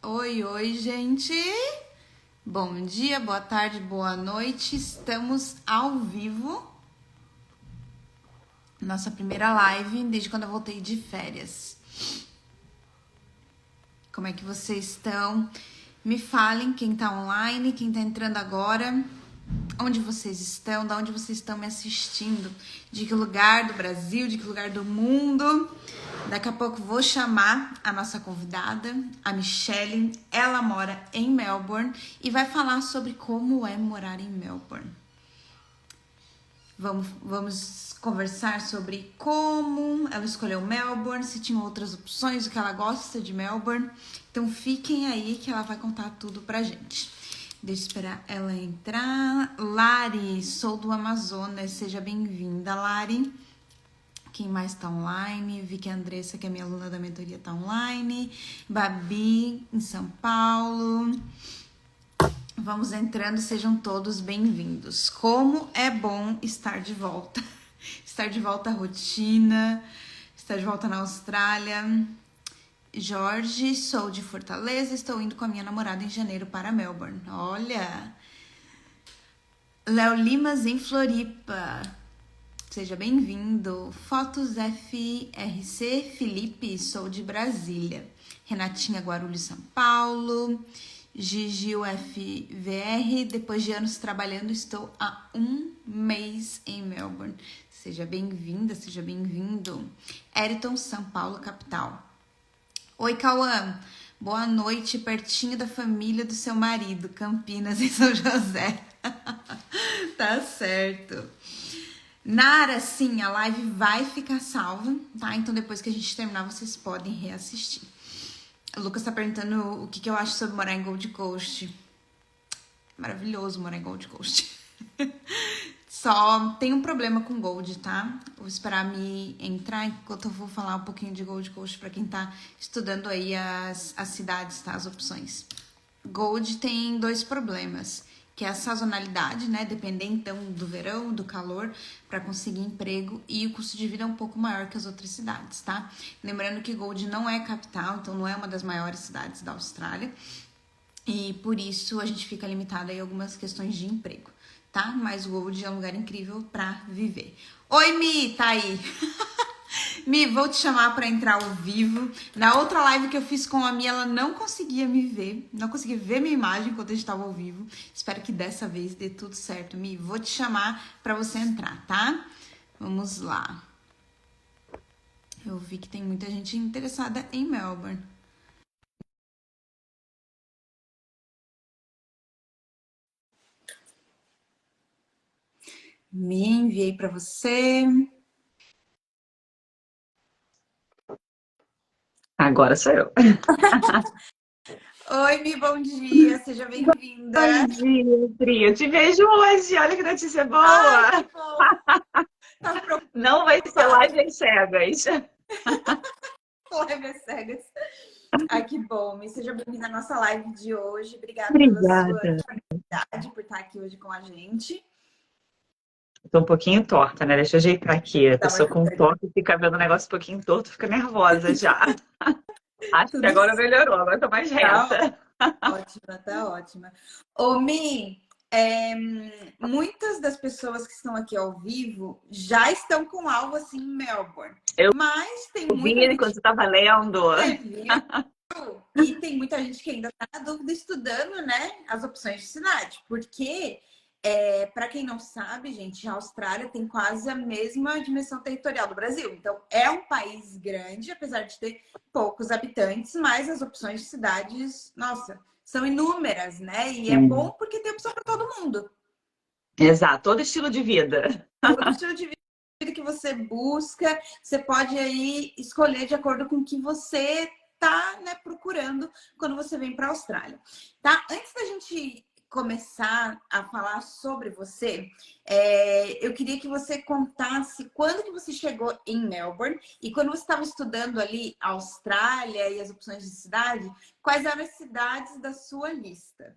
Oi, oi, gente! Bom dia, boa tarde, boa noite. Estamos ao vivo. Nossa primeira live desde quando eu voltei de férias. Como é que vocês estão? Me falem quem tá online, quem tá entrando agora. Onde vocês estão, de onde vocês estão me assistindo, de que lugar do Brasil, de que lugar do mundo. Daqui a pouco vou chamar a nossa convidada, a Michelle. Ela mora em Melbourne e vai falar sobre como é morar em Melbourne. Vamos conversar sobre como ela escolheu Melbourne, se tinha outras opções, o que ela gosta de Melbourne. Então fiquem aí que ela vai contar tudo pra gente. Deixa eu esperar ela entrar. Lari, sou do Amazonas, seja bem-vinda, Lari. Quem mais tá online? Vi que a Andressa, que é minha aluna da mentoria, tá online. Babi, em São Paulo. Vamos entrando, sejam todos bem-vindos. Como é bom estar de volta. Estar de volta à rotina, estar de volta na Austrália. Jorge, sou de Fortaleza, estou indo com a minha namorada em janeiro para Melbourne. Olha! Léo Limas em Floripa. Seja bem-vindo. Fotos FRC, Felipe, sou de Brasília. Renatinha Guarulhos, São Paulo. Gigi UFVR, depois de anos trabalhando, estou há 1 mês em Melbourne. Seja bem-vinda, seja bem-vindo. Eriton, São Paulo, capital. Oi, Cauã. Boa noite, pertinho da família do seu marido, Campinas, em São José. Tá certo. Nara, sim, a live vai ficar salva, tá? Então depois que a gente terminar, vocês podem reassistir. O Lucas tá perguntando o que eu acho sobre morar em Gold Coast. Maravilhoso morar em Gold Coast. Só tem um problema com Gold, tá? Vou esperar me entrar enquanto eu vou falar um pouquinho de Gold Coast para quem tá estudando aí as cidades, tá? As opções. Gold tem 2 problemas, que é a sazonalidade, né? Depender então do verão, do calor, para conseguir emprego, e o custo de vida é um pouco maior que as outras cidades, tá? Lembrando que Gold não é capital, então não é uma das maiores cidades da Austrália, e por isso a gente fica limitado aí a algumas questões de emprego, tá? Mas Gold é um lugar incrível para viver. Oi, Mi, tá aí. Mi, vou te chamar para entrar ao vivo. Na outra live que eu fiz com a Mi, ela não conseguia me ver, não conseguia ver minha imagem enquanto a gente estava ao vivo. Espero que dessa vez dê tudo certo, Mi. Vou te chamar para você entrar, tá? Vamos lá. Eu vi que tem muita gente interessada em Melbourne. Me enviei para você. Agora sou eu. Oi, Mi, bom dia, seja bem-vinda. Bom dia, Pri. Eu te vejo hoje. Olha que notícia boa. Ai, que bom. Tá Não vai ser live em cegas. live às cegas. Ai, que bom. Mi, seja bem-vinda à nossa live de hoje. Obrigada pela sua Obrigada. disponibilidade, por estar aqui hoje com a gente. Tô um pouquinho torta, né? Deixa eu ajeitar aqui. A Tá pessoa muito com bem. torta fica vendo o negócio um pouquinho torto, fica nervosa já. Acho que Tudo agora melhorou, agora tô mais tá reta. ótima, tá ótima. Ô, Mi, muitas das pessoas que estão aqui ao vivo já estão com algo assim em Melbourne. Eu Mas tem vi muita gente enquanto você tava lendo. que viu e tem muita gente que ainda está na dúvida estudando, né, as opções de cidade. Porque, para quem não sabe, gente, a Austrália tem quase a mesma dimensão territorial do Brasil. Então, é um país grande, apesar de ter poucos habitantes, mas as opções de cidades, nossa, são inúmeras, né? E é bom Sim. porque tem opção para todo mundo. Exato, todo estilo de vida. Todo estilo de vida que você busca, você pode aí escolher de acordo com o que você tá, né, procurando quando você vem para a Austrália, tá? Antes da gente começar a falar sobre você, eu queria que você contasse quando que você chegou em Melbourne e quando você estava estudando ali a Austrália e as opções de cidade, quais eram as cidades da sua lista?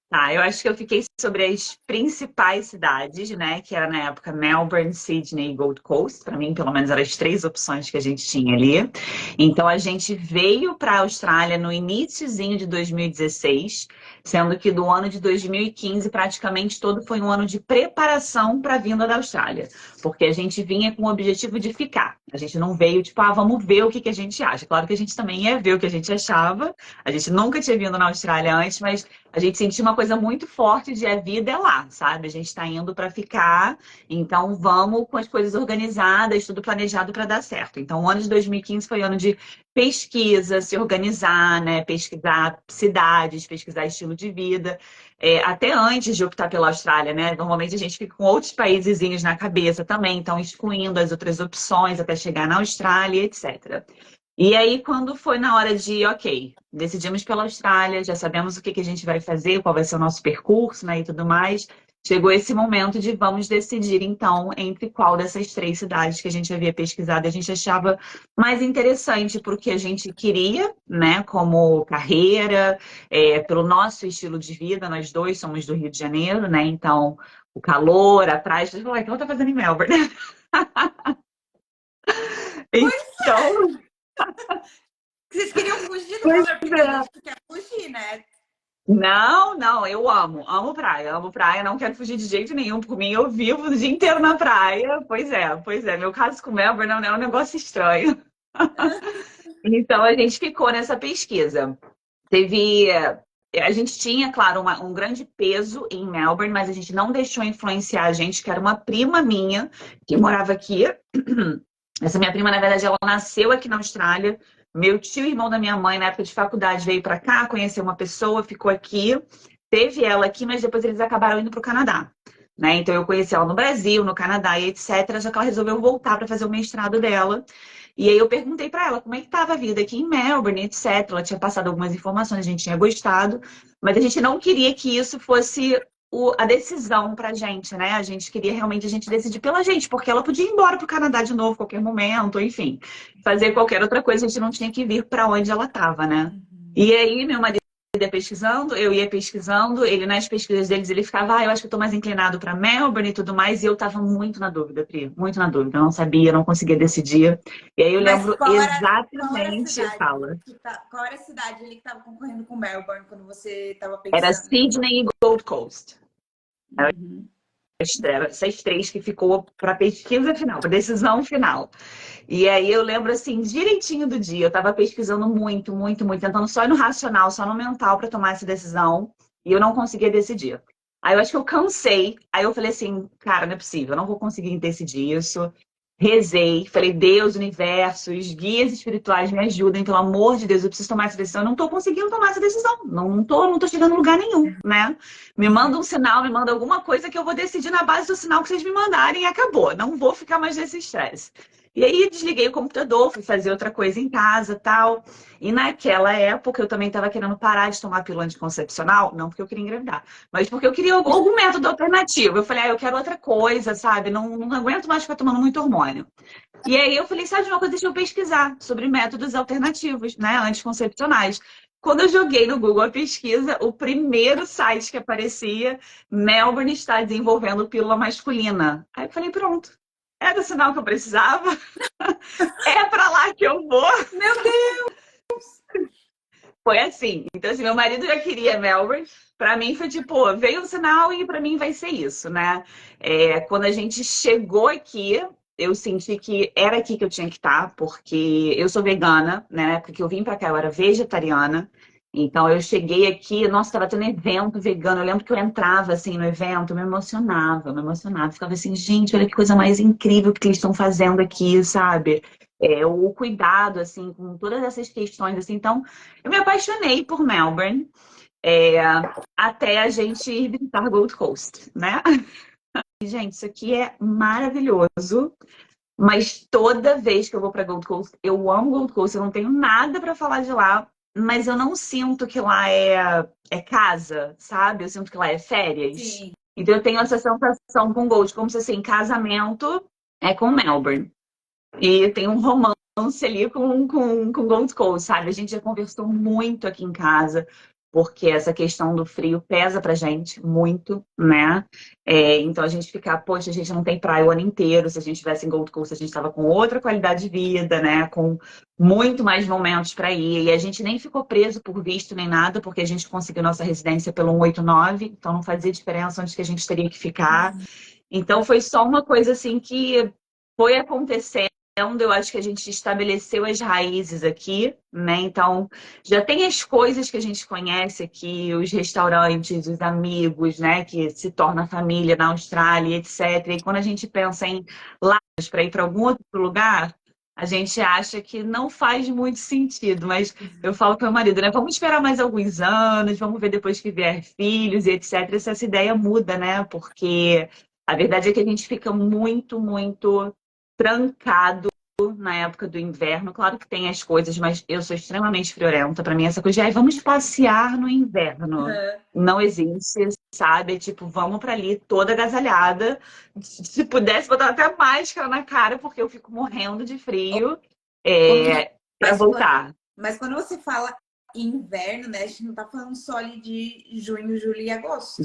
Tá, eu acho que eu fiquei sobre as principais cidades, né? Que era na época Melbourne, Sydney e Gold Coast. Para mim, pelo menos, eram as três opções que a gente tinha ali. Então, a gente veio para a Austrália no iniciozinho de 2016, sendo que do ano de 2015, praticamente todo foi um ano de preparação para a vinda da Austrália. Porque a gente vinha com o objetivo de ficar. A gente não veio, tipo, vamos ver o que que a gente acha. Claro que a gente também ia ver o que a gente achava. A gente nunca tinha vindo na Austrália antes, mas a gente sentiu uma coisa muito forte de a vida é lá, sabe? A gente está indo para ficar, então vamos com as coisas organizadas, tudo planejado para dar certo. Então, o ano de 2015 foi ano de pesquisa, se organizar, né? Pesquisar cidades, pesquisar estilo de vida. Até antes de optar pela Austrália, né? Normalmente a gente fica com outros países na cabeça também, então excluindo as outras opções até chegar na Austrália, etc. E aí, quando foi na hora de, ok, decidimos pela Austrália, já sabemos o que que a gente vai fazer, qual vai ser o nosso percurso, né, e tudo mais, chegou esse momento de vamos decidir, então, entre qual dessas três cidades que a gente havia pesquisado a gente achava mais interessante para o que a gente queria, né, como carreira, pelo nosso estilo de vida, nós dois somos do Rio de Janeiro, né, então, o calor, a praia, você falou, o que ela tá fazendo em Melbourne? Então, Vocês queriam fugir do pois calor, porque tem é. gente que quer fugir, né? Não, não, eu amo praia, não quero fugir de jeito nenhum. Por mim, eu vivo o dia inteiro na praia. Pois é. Meu caso com Melbourne é um negócio estranho. Então, a gente ficou nessa pesquisa. Teve. A gente tinha, claro, um grande peso em Melbourne, mas a gente não deixou influenciar a gente, que era uma prima minha que morava aqui. Essa minha prima, na verdade, ela nasceu aqui na Austrália. Meu tio, irmão da minha mãe, na época de faculdade, veio para cá, conheceu uma pessoa, ficou aqui. Teve ela aqui, mas depois eles acabaram indo para o Canadá. Né? Então, eu conheci ela no Brasil, no Canadá e etc. Só que ela resolveu voltar para fazer o mestrado dela. E aí eu perguntei para ela como é que estava a vida aqui em Melbourne, etc. Ela tinha passado algumas informações, a gente tinha gostado, mas a gente não queria que isso fosse a decisão pra gente, né? A gente queria realmente a gente decidir pela gente, porque ela podia ir embora pro Canadá de novo a qualquer momento, enfim, fazer qualquer outra coisa, a gente não tinha que vir para onde ela estava, né? Uhum. E aí, meu marido ia pesquisando, eu ia pesquisando, ele nas pesquisas deles, ele ficava, eu acho que eu tô mais inclinado para Melbourne e tudo mais, e eu tava muito na dúvida, Pri, muito na dúvida, eu não sabia, não conseguia decidir. E aí eu Mas lembro qual era a exatamente, cidade fala, qual era a cidade ali que estava concorrendo com Melbourne quando você estava era pensando? Sydney e Gold Coast. Uhum. Era essas três que ficou para pesquisa final, para decisão final. E aí eu lembro assim, direitinho do dia, eu estava pesquisando muito, tentando só ir no racional, só no mental para tomar essa decisão, e eu não conseguia decidir. Aí eu acho que eu cansei, aí eu falei assim, cara, não é possível, eu não vou conseguir decidir isso. Rezei, falei, Deus, universo, os guias espirituais me ajudem, pelo amor de Deus, eu preciso tomar essa decisão. Eu não tô conseguindo tomar essa decisão, não tô chegando a lugar nenhum, né? Me manda um sinal, me manda alguma coisa que eu vou decidir na base do sinal que vocês me mandarem e acabou. Não vou ficar mais nesse estresse. E aí desliguei o computador, fui fazer outra coisa em casa, tal. E naquela época eu também estava querendo parar de tomar pílula anticoncepcional, não porque eu queria engravidar, mas porque eu queria algum método alternativo. Eu falei, eu quero outra coisa, sabe? Não aguento mais ficar tomando muito hormônio. E aí eu falei, sabe de uma coisa, deixa eu pesquisar sobre métodos alternativos, né, anticoncepcionais. Quando eu joguei no Google a pesquisa, o primeiro site que aparecia, Melbourne está desenvolvendo pílula masculina. Aí eu falei, pronto, era o sinal que eu precisava, é para lá que eu vou. Meu Deus! Foi assim. Então, assim, meu marido já queria Melbourne. Pra mim foi tipo, veio um sinal e pra mim vai ser isso, né? Quando a gente chegou aqui, eu senti que era aqui que eu tinha que estar, porque eu sou vegana, né? Porque eu vim pra cá, eu era vegetariana. Então eu cheguei aqui, nossa, tava tendo evento vegano. Eu lembro que eu entrava assim no evento, me emocionava. Ficava assim, gente, olha que coisa mais incrível que eles estão fazendo aqui, sabe? O cuidado, assim, com todas essas questões, assim. Então, eu me apaixonei por Melbourne, é, até a gente ir visitar Gold Coast, né? E, gente, isso aqui é maravilhoso, mas toda vez que eu vou para Gold Coast, eu amo Gold Coast, eu não tenho nada para falar de lá, mas eu não sinto que lá é casa, sabe? Eu sinto que lá é férias. Sim. Então eu tenho essa sensação com Gold, como se assim, casamento é com Melbourne. E tem um romance ali com Gold Coast, sabe? A gente já conversou muito aqui em casa. porque essa questão do frio pesa pra gente muito, né? Então a gente fica, poxa, a gente não tem praia o ano inteiro. Se a gente tivesse em Gold Coast, a gente estava com outra qualidade de vida, né? Com muito mais momentos para ir. E a gente nem ficou preso por visto nem nada, porque a gente conseguiu nossa residência pelo 189, então não fazia diferença onde que a gente teria que ficar. Então foi só uma coisa assim que foi acontecendo. Eu acho que a gente estabeleceu as raízes aqui, né? Então, já tem as coisas que a gente conhece aqui, os restaurantes, os amigos, né? Que se torna família na Austrália, etc. E quando a gente pensa em lados para ir para algum outro lugar, a gente acha que não faz muito sentido. Mas eu falo para o meu marido, né? Vamos esperar mais alguns anos, vamos ver depois que vier filhos e etc. Se essa ideia muda, né? Porque a verdade é que a gente fica muito, muito trancado na época do inverno. Claro que tem as coisas, mas eu sou extremamente friorenta. Para mim, essa coisa de vamos passear no inverno não existe, sabe? Tipo, vamos para ali toda agasalhada. Se pudesse, botar até máscara na cara, porque eu fico morrendo de frio para voltar. Mas quando você fala inverno, né? A gente não tá falando só ali de junho, julho e agosto.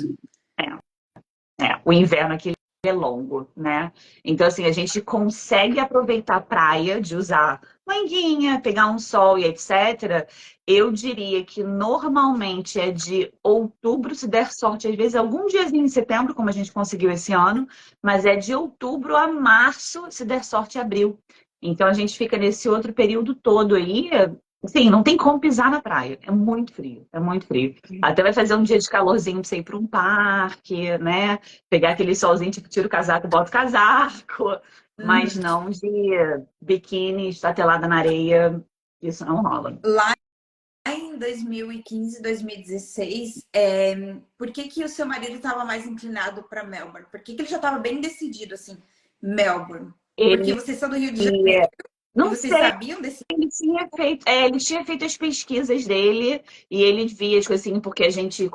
O inverno aqui é longo, né? Então, assim, a gente consegue aproveitar a praia, de usar manguinha, pegar um sol e etc. Eu diria que normalmente é de outubro, se der sorte, às vezes algum diazinho em setembro, como a gente conseguiu esse ano, mas é de outubro a março, se der sorte, abril. Então, a gente fica nesse outro período todo aí. Sim, não tem como pisar na praia. É muito frio, é muito frio. Até vai fazer um dia de calorzinho pra você ir para um parque, né? Pegar aquele solzinho, tipo, tira o casaco, bota o casaco. Mas não de biquíni, estatelada na areia. Isso não rola. Lá em 2015, 2016, por que o seu marido estava mais inclinado para Melbourne? Por que ele já estava bem decidido, assim, Melbourne? Porque vocês são do Rio de Janeiro e Não vocês sei. sabiam desse... Ele tinha feito as pesquisas dele e ele via as coisas assim, porque a gente,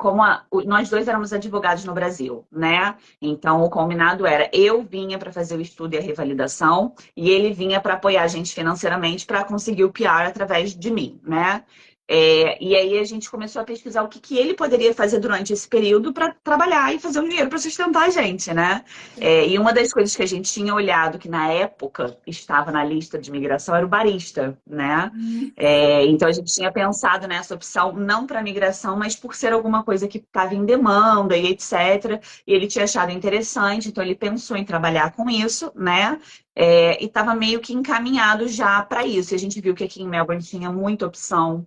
nós dois éramos advogados no Brasil, né? Então o combinado era eu vinha para fazer o estudo e a revalidação e ele vinha para apoiar a gente financeiramente para conseguir o PR através de mim, né? E aí a gente começou a pesquisar o que ele poderia fazer durante esse período para trabalhar e fazer um dinheiro para sustentar a gente, né? E uma das coisas que a gente tinha olhado, que na época estava na lista de imigração, era o barista, né? Então a gente tinha pensado nessa opção não para migração, mas por ser alguma coisa que estava em demanda e etc. E ele tinha achado interessante, então ele pensou em trabalhar com isso, né? E estava meio que encaminhado já para isso. E a gente viu que aqui em Melbourne tinha muita opção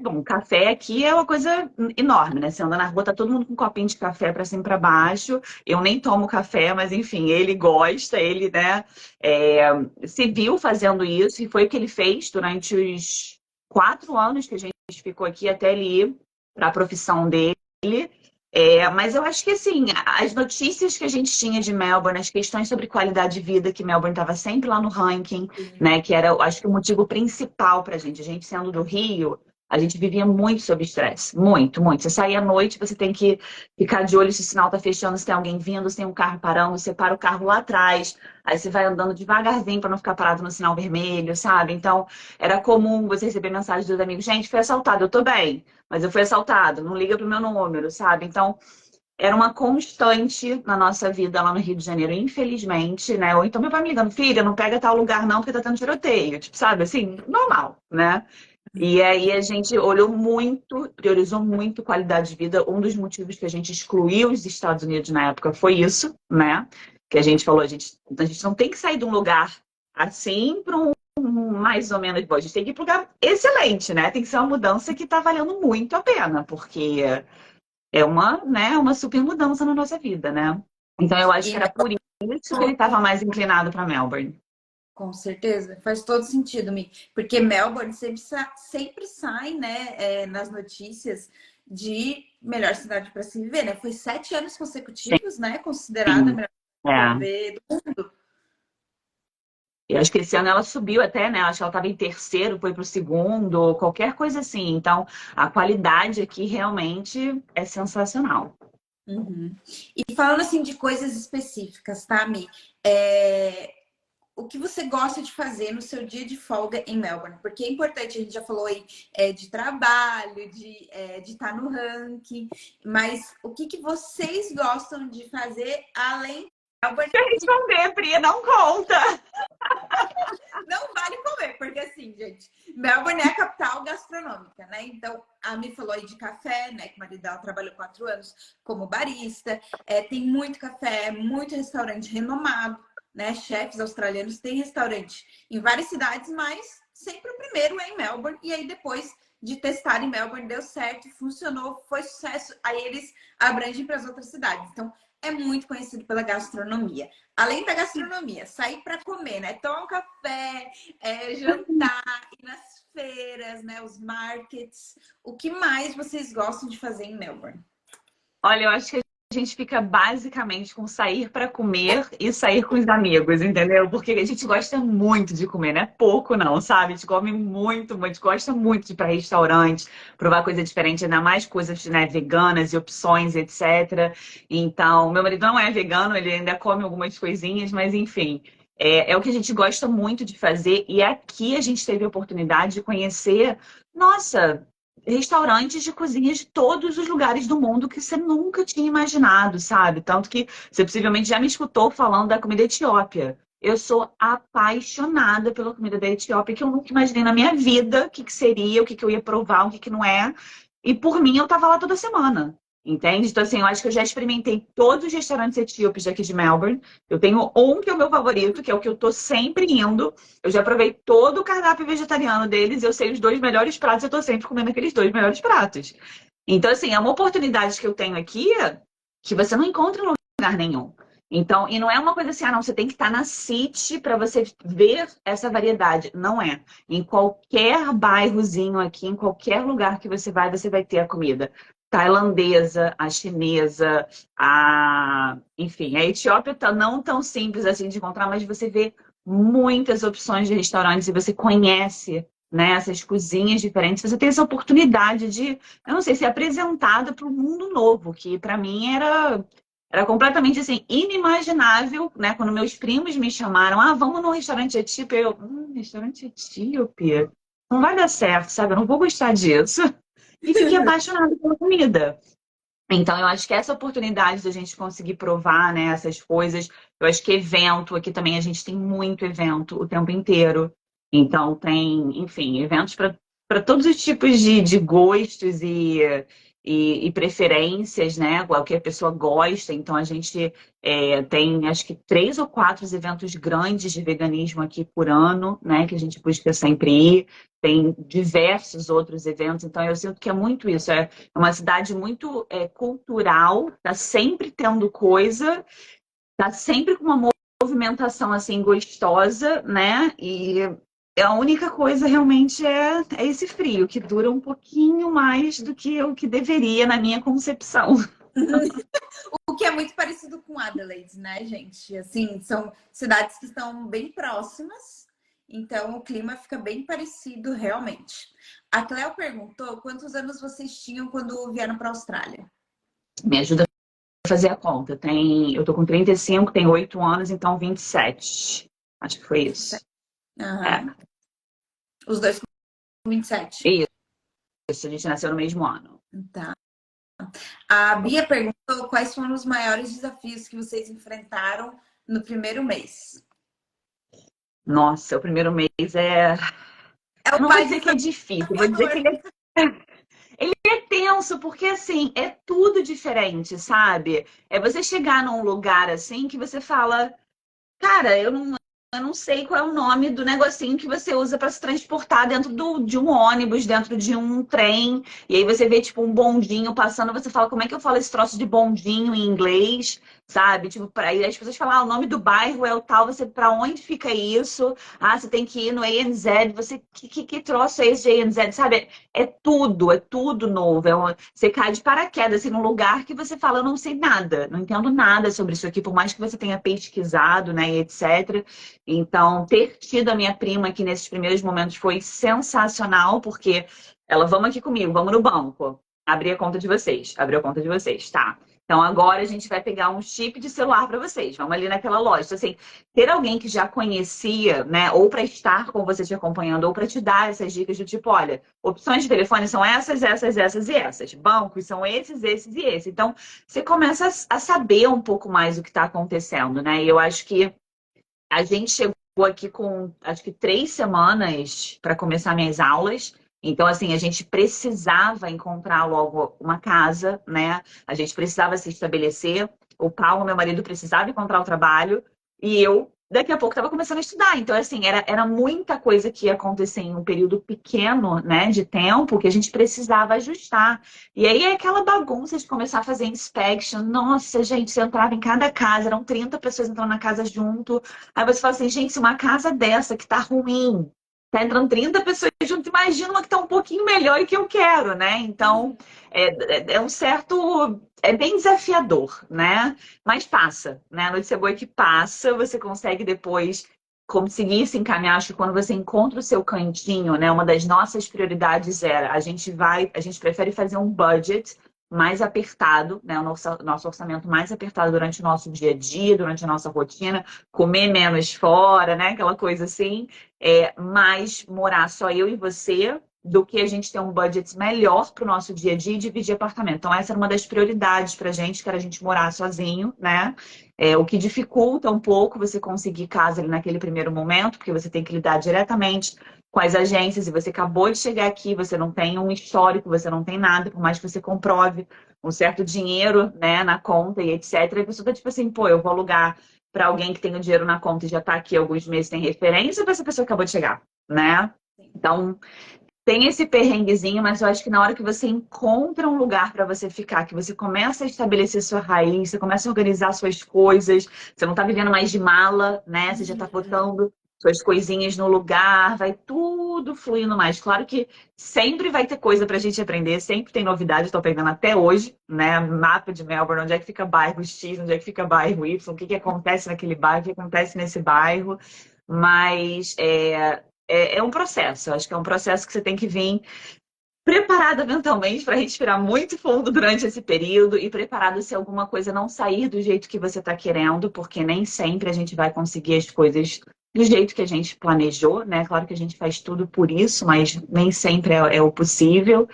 bom, café aqui é uma coisa enorme, né? Você anda na rua, tá todo mundo com um copinho de café para cima e para baixo. Eu nem tomo café, mas enfim, ele gosta, ele, né, se viu fazendo isso e foi o que ele fez durante os 4 anos que a gente ficou aqui até ele ir para a profissão dele. Mas eu acho que assim, as notícias que a gente tinha de Melbourne, as questões sobre qualidade de vida, que Melbourne estava sempre lá no ranking, né? Que era, acho que o motivo principal para a gente. A gente sendo do Rio, a gente vivia muito sob estresse. Muito, muito. Você sair à noite, você tem que ficar de olho se o sinal está fechando, se tem alguém vindo, se tem um carro parando, você para o carro lá atrás, aí você vai andando devagarzinho para não ficar parado no sinal vermelho, sabe? Então, era comum você receber mensagem dos amigos, gente, fui assaltado, eu tô bem. Mas eu fui assaltado, não liga pro meu número, sabe? Então, era uma constante na nossa vida lá no Rio de Janeiro, infelizmente, né? Ou então meu pai me ligando, filha, não pega tal lugar não, porque tá tendo tiroteio. Tipo, sabe, assim, normal, né? E aí a gente olhou muito, priorizou muito qualidade de vida. Um dos motivos que a gente excluiu os Estados Unidos na época foi isso, né? Que a gente falou, a gente não tem que sair de um lugar assim para mais ou menos bom. A gente tem que ir para um lugar excelente, né? Tem que ser uma mudança que está valendo muito a pena, porque é uma super mudança na nossa vida, né? Então eu acho que era por isso que ele estava mais inclinado para Melbourne. Com certeza, faz todo sentido, Mi. Porque Melbourne sempre sai, né, nas notícias de melhor cidade para se viver, né? Foi 7 anos consecutivos, né? Considerada a melhor cidade para viver do mundo. Eu acho que esse ano ela subiu até, né? Acho que ela estava em terceiro, foi para o segundo, qualquer coisa assim. Então, a qualidade aqui realmente é sensacional. E falando assim de coisas específicas, tá, Mi? o que você gosta de fazer no seu dia de folga em Melbourne? Porque é importante, a gente já falou aí de trabalho, de estar no ranking, mas o que vocês gostam de fazer além de Melbourne? Responder, Pri, não conta. Não vale comer, porque assim, gente, Melbourne é a capital gastronômica, né? Então, a Mi falou aí de café, né? Que o marido dela trabalhou 4 anos como barista. Tem muito café, muito restaurante renomado, né? Chefes australianos têm restaurante em várias cidades, mas sempre o primeiro é em Melbourne. E aí, depois de testar em Melbourne, deu certo, funcionou, foi sucesso. Aí eles abrangem para as outras cidades. Então, é muito conhecido pela gastronomia. Além da gastronomia, sair para comer, né? Tomar um café, jantar, ir nas feiras, né? Os markets. O que mais vocês gostam de fazer em Melbourne? Olha, eu acho que a gente fica basicamente com sair para comer e sair com os amigos, entendeu? Porque a gente gosta muito de comer, não é pouco não, sabe? A gente come muito, a gente gosta muito de ir para restaurantes, provar coisa diferente, ainda mais coisas, né, veganas e opções, etc. Então, meu marido não é vegano, ele ainda come algumas coisinhas, mas enfim. É o que a gente gosta muito de fazer, e aqui a gente teve a oportunidade de conhecer, nossa, restaurantes de cozinhas de todos os lugares do mundo que você nunca tinha imaginado, sabe? Tanto que você possivelmente já me escutou falando da comida etíope. Eu sou apaixonada pela comida da Etiópia, que eu nunca imaginei na minha vida o que seria, o que eu ia provar, o que não é. E por mim, eu tava lá toda semana. Entende? Então, assim, eu acho que eu já experimentei todos os restaurantes etíopes daqui de Melbourne. Eu tenho um que é o meu favorito, que é o que eu tô sempre indo. Eu já provei todo o cardápio vegetariano deles. Eu sei os 2 melhores pratos. Eu tô sempre comendo aqueles 2 melhores pratos. Então, assim, é uma oportunidade que eu tenho aqui que você não encontra em lugar nenhum. Então, e não é uma coisa assim, ah, não, você tem que estar na City para você ver essa variedade. Não é. Em qualquer bairrozinho aqui, em qualquer lugar que você vai ter a comida tailandesa, a chinesa, enfim, a Etiópia tá não tão simples assim de encontrar, mas você vê muitas opções de restaurantes e você conhece, né, essas cozinhas diferentes. Você tem essa oportunidade de, eu não sei, ser apresentada para um mundo novo, que para mim era completamente assim inimaginável, né? Quando meus primos me chamaram, ah, vamos num restaurante etíope, restaurante etíope, não vai dar certo, sabe? Eu não vou gostar disso. E fiquei apaixonada pela comida. Então, eu acho que essa oportunidade da gente conseguir provar, né, essas coisas, eu acho que evento, aqui também a gente tem muito evento o tempo inteiro. Então, tem, enfim, eventos para todos os tipos de gostos e preferências, né? O que a pessoa gosta. Então, a gente tem, acho que 3 ou 4 eventos grandes de veganismo aqui por ano, né? Que a gente busca sempre ir. Tem diversos outros eventos. Então, eu sinto que é muito isso. É uma cidade muito cultural, tá sempre tendo coisa, tá sempre com uma movimentação assim gostosa, né? E a única coisa realmente é esse frio, que dura um pouquinho mais do que o que deveria na minha concepção. O que é muito parecido com Adelaide, né, gente? Assim, são cidades que estão bem próximas, então o clima fica bem parecido realmente. A Cleo perguntou quantos anos vocês tinham quando vieram para a Austrália. Me ajuda a fazer a conta. Eu tô com 35, tenho 8 anos, então 27. Acho que foi isso. É, Aham. Os dois com 27. isso, a gente nasceu no mesmo ano. Tá. A Bia perguntou quais foram os maiores desafios que vocês enfrentaram no primeiro mês. Nossa, o primeiro mês É eu o não vou pai dizer que é difícil, vou dizer que desafiador. ele é tenso, porque assim, é tudo diferente, sabe? É você chegar num lugar assim que você fala, cara, eu não sei qual é o nome do negocinho que você usa para se transportar dentro de um ônibus, dentro de um trem. E aí você vê, tipo, um bondinho passando, você fala, como é que eu falo esse troço de bondinho em inglês? Sabe? Tipo, aí as pessoas falam, ah, o nome do bairro é o tal, você, para onde fica isso? Ah, você tem que ir no ANZ, você, que troço é esse de ANZ? Sabe? É tudo novo. Você cai de paraquedas, assim, num lugar que você fala, eu não sei nada, não entendo nada sobre isso aqui, por mais que você tenha pesquisado, né, e etc. Então, ter tido a minha prima aqui nesses primeiros momentos foi sensacional, porque ela, vamos aqui comigo, vamos no banco. Abrir a conta de vocês, tá? Então agora a gente vai pegar um chip de celular para vocês. Vamos ali naquela loja. Então, assim, ter alguém que já conhecia, né, ou para estar com você te acompanhando, ou para te dar essas dicas do tipo, olha, opções de telefone são essas, essas, essas e essas. Bancos são esses e esses. Então, você começa a saber um pouco mais o que está acontecendo, né? E eu acho que a gente chegou aqui com, acho que 3 semanas para começar minhas aulas. Então, assim, a gente precisava encontrar logo uma casa, né? A gente precisava se estabelecer. O Paulo, meu marido, precisava encontrar o trabalho. E eu, daqui a pouco, estava começando a estudar. Então, assim, era muita coisa que ia acontecer em um período pequeno, né, de tempo, que a gente precisava ajustar. E aí é aquela bagunça de começar a fazer inspection. Nossa, gente, você entrava em cada casa, eram 30 pessoas entrando na casa junto. Aí você fala assim, gente, se uma casa dessa que tá ruim, tá entrando 30 pessoas junto, imagina uma que tá um pouquinho melhor e que eu quero, né? Então, é um certo. É bem desafiador, né? Mas passa, né? A noite boa é que passa, você consegue depois conseguir se encaminhar. Acho que quando você encontra o seu cantinho, né? Uma das nossas prioridades era a gente prefere fazer um budget mais apertado, né? O nosso orçamento mais apertado durante o nosso dia a dia, durante a nossa rotina, comer menos fora, né? Aquela coisa assim, mais morar só eu e você, do que a gente ter um budget melhor para o nosso dia a dia e dividir apartamento. Então, essa era uma das prioridades para a gente, que era a gente morar sozinho, né? O que dificulta um pouco você conseguir casa ali naquele primeiro momento, porque você tem que lidar diretamente com as agências e você acabou de chegar aqui, você não tem um histórico, você não tem nada, por mais que você comprove um certo dinheiro, né, na conta e etc. E a pessoa tá tipo assim, pô, eu vou alugar para alguém que tem o dinheiro na conta e já tá aqui há alguns meses, tem referência, para essa pessoa que acabou de chegar, né? Então, tem esse perrenguezinho, mas eu acho que na hora que você encontra um lugar para você ficar, que você começa a estabelecer sua raiz, você começa a organizar suas coisas, você não tá vivendo mais de mala, né? Você já tá botando suas coisinhas no lugar, vai tudo fluindo mais. Claro que sempre vai ter coisa pra gente aprender, sempre tem novidade, estou aprendendo até hoje, né? Mapa de Melbourne, onde é que fica bairro X, onde é que fica bairro Y, o que que acontece naquele bairro, o que acontece nesse bairro. Mas é um processo. Eu acho que é um processo que você tem que vir preparada mentalmente para respirar muito fundo durante esse período e preparado se alguma coisa não sair do jeito que você está querendo, porque nem sempre a gente vai conseguir as coisas do jeito que a gente planejou, né? Claro que a gente faz tudo por isso, mas nem sempre é o possível.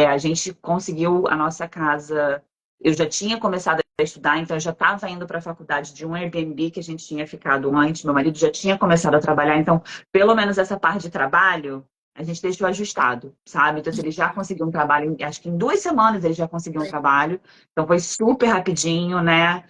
A gente conseguiu a nossa casa. Eu já tinha começado a estudar, então eu já estava indo para a faculdade de um Airbnb que a gente tinha ficado antes. Meu marido já tinha começado a trabalhar, então pelo menos essa parte de trabalho a gente deixou ajustado, sabe? Então, se ele já conseguiu um trabalho, acho que em 2 semanas ele já conseguiu um trabalho, então foi super rapidinho, né?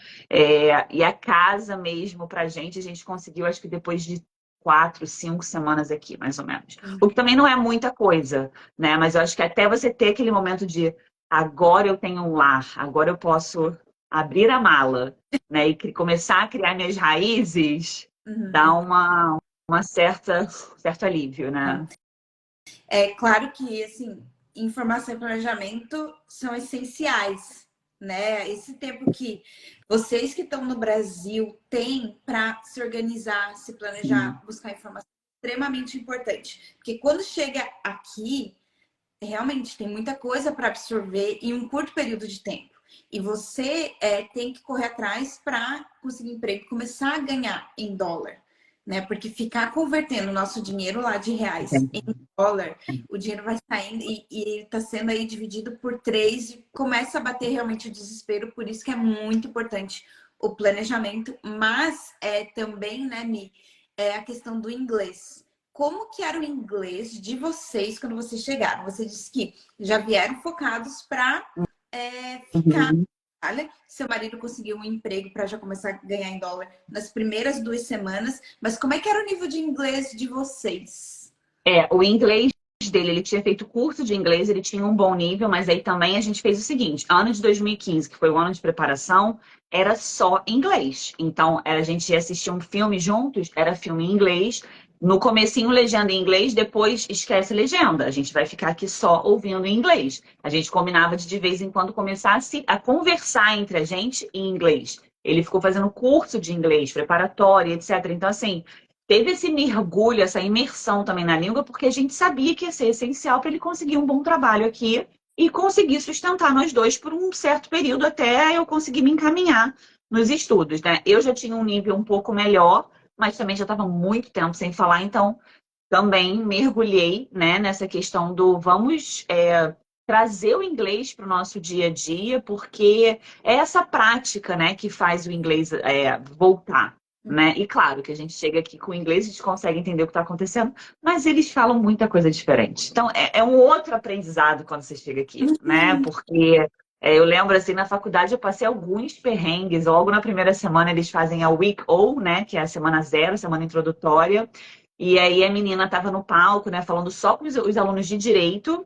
E a casa mesmo pra gente, a gente conseguiu, acho que depois de 4, 5 semanas aqui, mais ou menos. O que também não é muita coisa, né? Mas eu acho que até você ter aquele momento de agora eu tenho um lar, agora eu posso abrir a mala, né? E começar a criar minhas raízes, dá uma certo alívio, né? É claro que, assim, informação e planejamento são essenciais, né? Esse tempo que vocês que estão no Brasil têm para se organizar, se Sim. planejar, buscar informação é extremamente importante. Porque quando chega aqui, realmente tem muita coisa para absorver em um curto período de tempo. E você tem que correr atrás para conseguir emprego, começar a ganhar em dólar, né? Porque ficar convertendo o nosso dinheiro lá de reais em dólar, o dinheiro vai saindo e está sendo aí dividido por três e começa a bater realmente o desespero. Por isso que é muito importante o planejamento, mas também, né, Mi, a questão do inglês. Como que era o inglês de vocês quando vocês chegaram? Você disse que já vieram focados para ficar. Uhum. Olha, seu marido conseguiu um emprego para já começar a ganhar em dólar nas primeiras 2 semanas, mas como é que era o nível de inglês de vocês? O inglês dele, ele tinha feito curso de inglês, ele tinha um bom nível, mas aí também a gente fez o seguinte, ano de 2015, que foi o ano de preparação, era só inglês. Então, a gente ia assistir um filme juntos, era filme em inglês, no comecinho legenda em inglês, depois esquece legenda. A gente vai ficar aqui só ouvindo em inglês. A gente combinava de vez em quando começar a conversar entre a gente em inglês. Ele ficou fazendo curso de inglês, preparatório, etc. Então, assim, teve esse mergulho, essa imersão também na língua, porque a gente sabia que ia ser essencial para ele conseguir um bom trabalho aqui e consegui sustentar nós dois por um certo período até eu conseguir me encaminhar nos estudos, né? Eu já tinha um nível um pouco melhor, mas também já estava muito tempo sem falar, então também mergulhei, né, nessa questão do vamos trazer o inglês para o nosso dia a dia, porque é essa prática, né, que faz o inglês voltar. Né? E claro que a gente chega aqui com o inglês, a gente consegue entender o que está acontecendo, mas eles falam muita coisa diferente. Então, é um outro aprendizado quando você chega aqui, né? Porque eu lembro, assim, na faculdade eu passei alguns perrengues. Logo na primeira semana eles fazem a Week O, né? Que é a semana zero, semana introdutória. E aí a menina estava no palco, né? Falando só com os alunos de direito,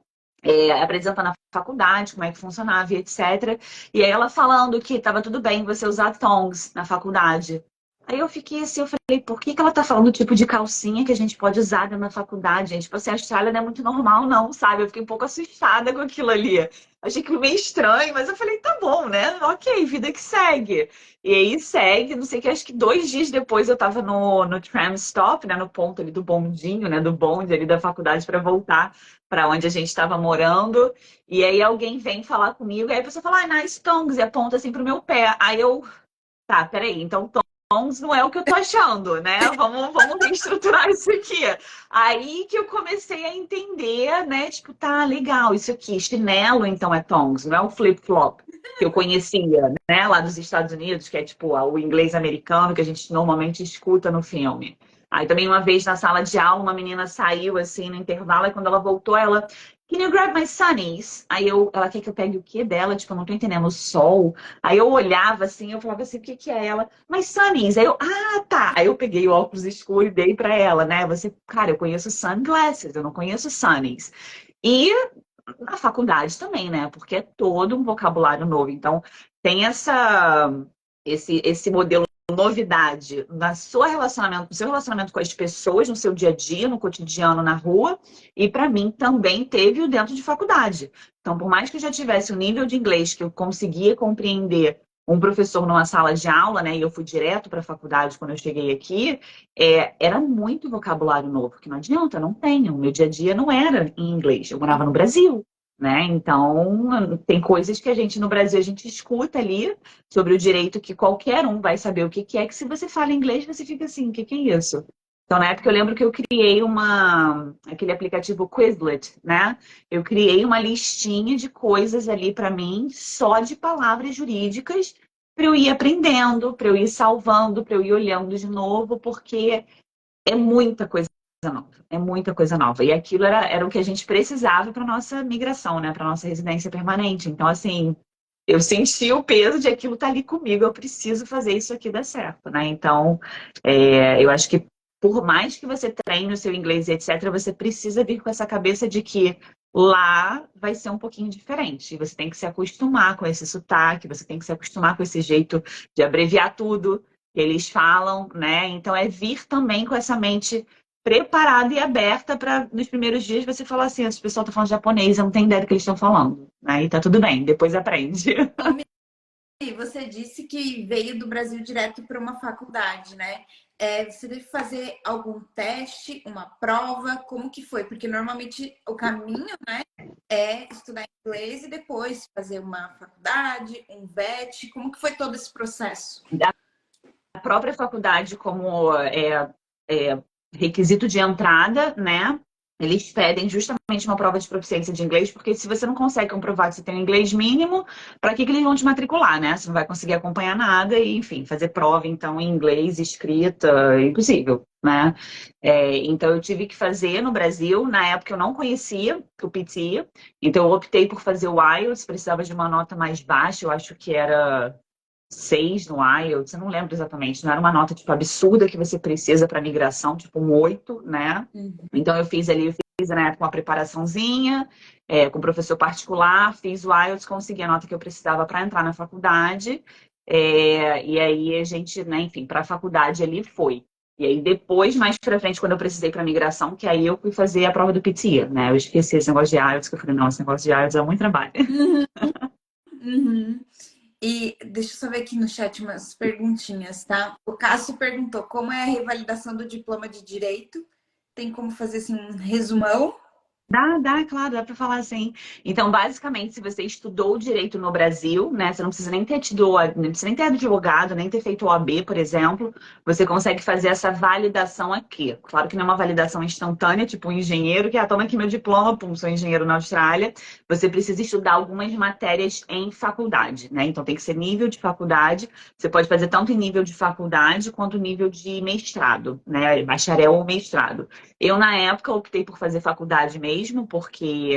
apresentando a faculdade, como é que funcionava e etc. E aí ela falando que estava tudo bem você usar tongs na faculdade. Aí eu fiquei assim, eu falei, por que ela tá falando o tipo de calcinha que a gente pode usar na faculdade, gente? Tipo assim, a Austrália não é muito normal, não, sabe? Eu fiquei um pouco assustada com aquilo ali. Achei aquilo meio estranho, mas eu falei, tá bom, né? Ok, vida que segue. E aí segue, não sei o que, acho que 2 dias depois eu tava no tram stop, né? No ponto ali do bondinho, né? Do bonde ali da faculdade para voltar para onde a gente estava morando. E aí alguém vem falar comigo, e aí a pessoa fala, nice tongs, e aponta assim pro meu pé. Aí eu, tá, peraí, então não é o que eu tô achando, né? Vamos reestruturar isso aqui. Aí que eu comecei a entender, né? Tipo, tá, legal, isso aqui, chinelo, então é tongs, não é o flip-flop que eu conhecia, né? Lá dos Estados Unidos, que é tipo o inglês americano que a gente normalmente escuta no filme. Aí também uma vez na sala de aula, uma menina saiu assim no intervalo, e quando ela voltou, ela, Can you grab my sunnies? Aí ela quer que eu pegue o quê dela? Tipo, eu não tô entendendo, o sol. Aí eu olhava assim, eu falava assim, o que que é ela? Mas sunnies. Aí eu, tá. Aí eu peguei o óculos escuro e dei pra ela, né? Cara, eu conheço sunglasses, eu não conheço sunnies. E na faculdade também, né? Porque é todo um vocabulário novo. Então, tem esse modelo novidade no seu relacionamento com as pessoas, no seu dia a dia, no cotidiano, na rua, e para mim também teve o dentro de faculdade. Então, por mais que eu já tivesse o nível de inglês que eu conseguia compreender um professor numa sala de aula, né, e eu fui direto para a faculdade quando eu cheguei aqui, era muito vocabulário novo, que não adianta, não tenho. O meu dia a dia não era em inglês, eu morava no Brasil. Né? Então, tem coisas que a gente no Brasil a gente escuta ali sobre o direito que qualquer um vai saber o que que é, que se você fala inglês, você fica assim, o que que é isso? Então, na época, eu lembro que eu criei aquele aplicativo Quizlet, né? Eu criei uma listinha de coisas ali para mim, só de palavras jurídicas, para eu ir aprendendo, para eu ir salvando, para eu ir olhando de novo, porque é muita coisa nova. É muita coisa nova. E aquilo era o que a gente precisava para nossa migração, né? Para nossa residência permanente. Então, assim, eu senti o peso de aquilo estar ali comigo, eu preciso fazer isso aqui dar certo, né? Então, eu acho que por mais que você treine o seu inglês e etc., você precisa vir com essa cabeça de que lá vai ser um pouquinho diferente. Você tem que se acostumar com esse sotaque, você tem que se acostumar com esse jeito de abreviar tudo que eles falam, né? Então, é vir também com essa mente preparada e aberta para nos primeiros dias você falar assim, esse pessoal tá falando japonês, eu não tenho ideia do que eles estão falando. Aí tá tudo bem, depois aprende. Ô, Mi, você disse que veio do Brasil direto para uma faculdade, né? Você deve fazer algum teste, uma prova? Como que foi? Porque normalmente o caminho, né, é estudar inglês e depois fazer uma faculdade, um VET. Como que foi todo esse processo? A própria faculdade, como é, requisito de entrada, né? Eles pedem justamente uma prova de proficiência de inglês, porque se você não consegue comprovar que você tem um inglês mínimo, para que eles vão te matricular, né? Você não vai conseguir acompanhar nada e, enfim, fazer prova, então, em inglês, escrita, é impossível, né? Então, eu tive que fazer no Brasil. Na época, eu não conhecia o PT, então, eu optei por fazer o IELTS, precisava de uma nota mais baixa, eu acho que era 6 no IELTS, eu não lembro exatamente, não era uma nota tipo absurda que você precisa para migração, tipo um 8, né? Então eu fiz ali, né, com uma preparaçãozinha, com professor particular, fiz o IELTS, consegui a nota que eu precisava para entrar na faculdade, e aí a gente, né, enfim, para a faculdade ali foi. E aí depois, mais pra frente, quando eu precisei para migração, que aí eu fui fazer a prova do PTE, né? Eu esqueci esse negócio de IELTS, que eu falei, não, esse negócio de IELTS é muito trabalho. Uhum. E deixa eu só ver aqui no chat umas perguntinhas, tá? O Cássio perguntou como é a revalidação do diploma de direito. Tem como fazer assim um resumão? Claro, dá para falar assim. Então, basicamente, se você estudou direito no Brasil, né, você não precisa nem ter tido, não precisa nem ter advogado, nem ter feito OAB, por exemplo, você consegue fazer essa validação aqui. Claro que não é uma validação instantânea, tipo um engenheiro que, toma aqui meu diploma, pum, sou engenheiro na Austrália. Você precisa estudar algumas matérias em faculdade, né? Então, tem que ser nível de faculdade. Você pode fazer tanto em nível de faculdade quanto nível de mestrado, né? Bacharel ou mestrado. Eu, na época, optei por fazer faculdade mesmo, porque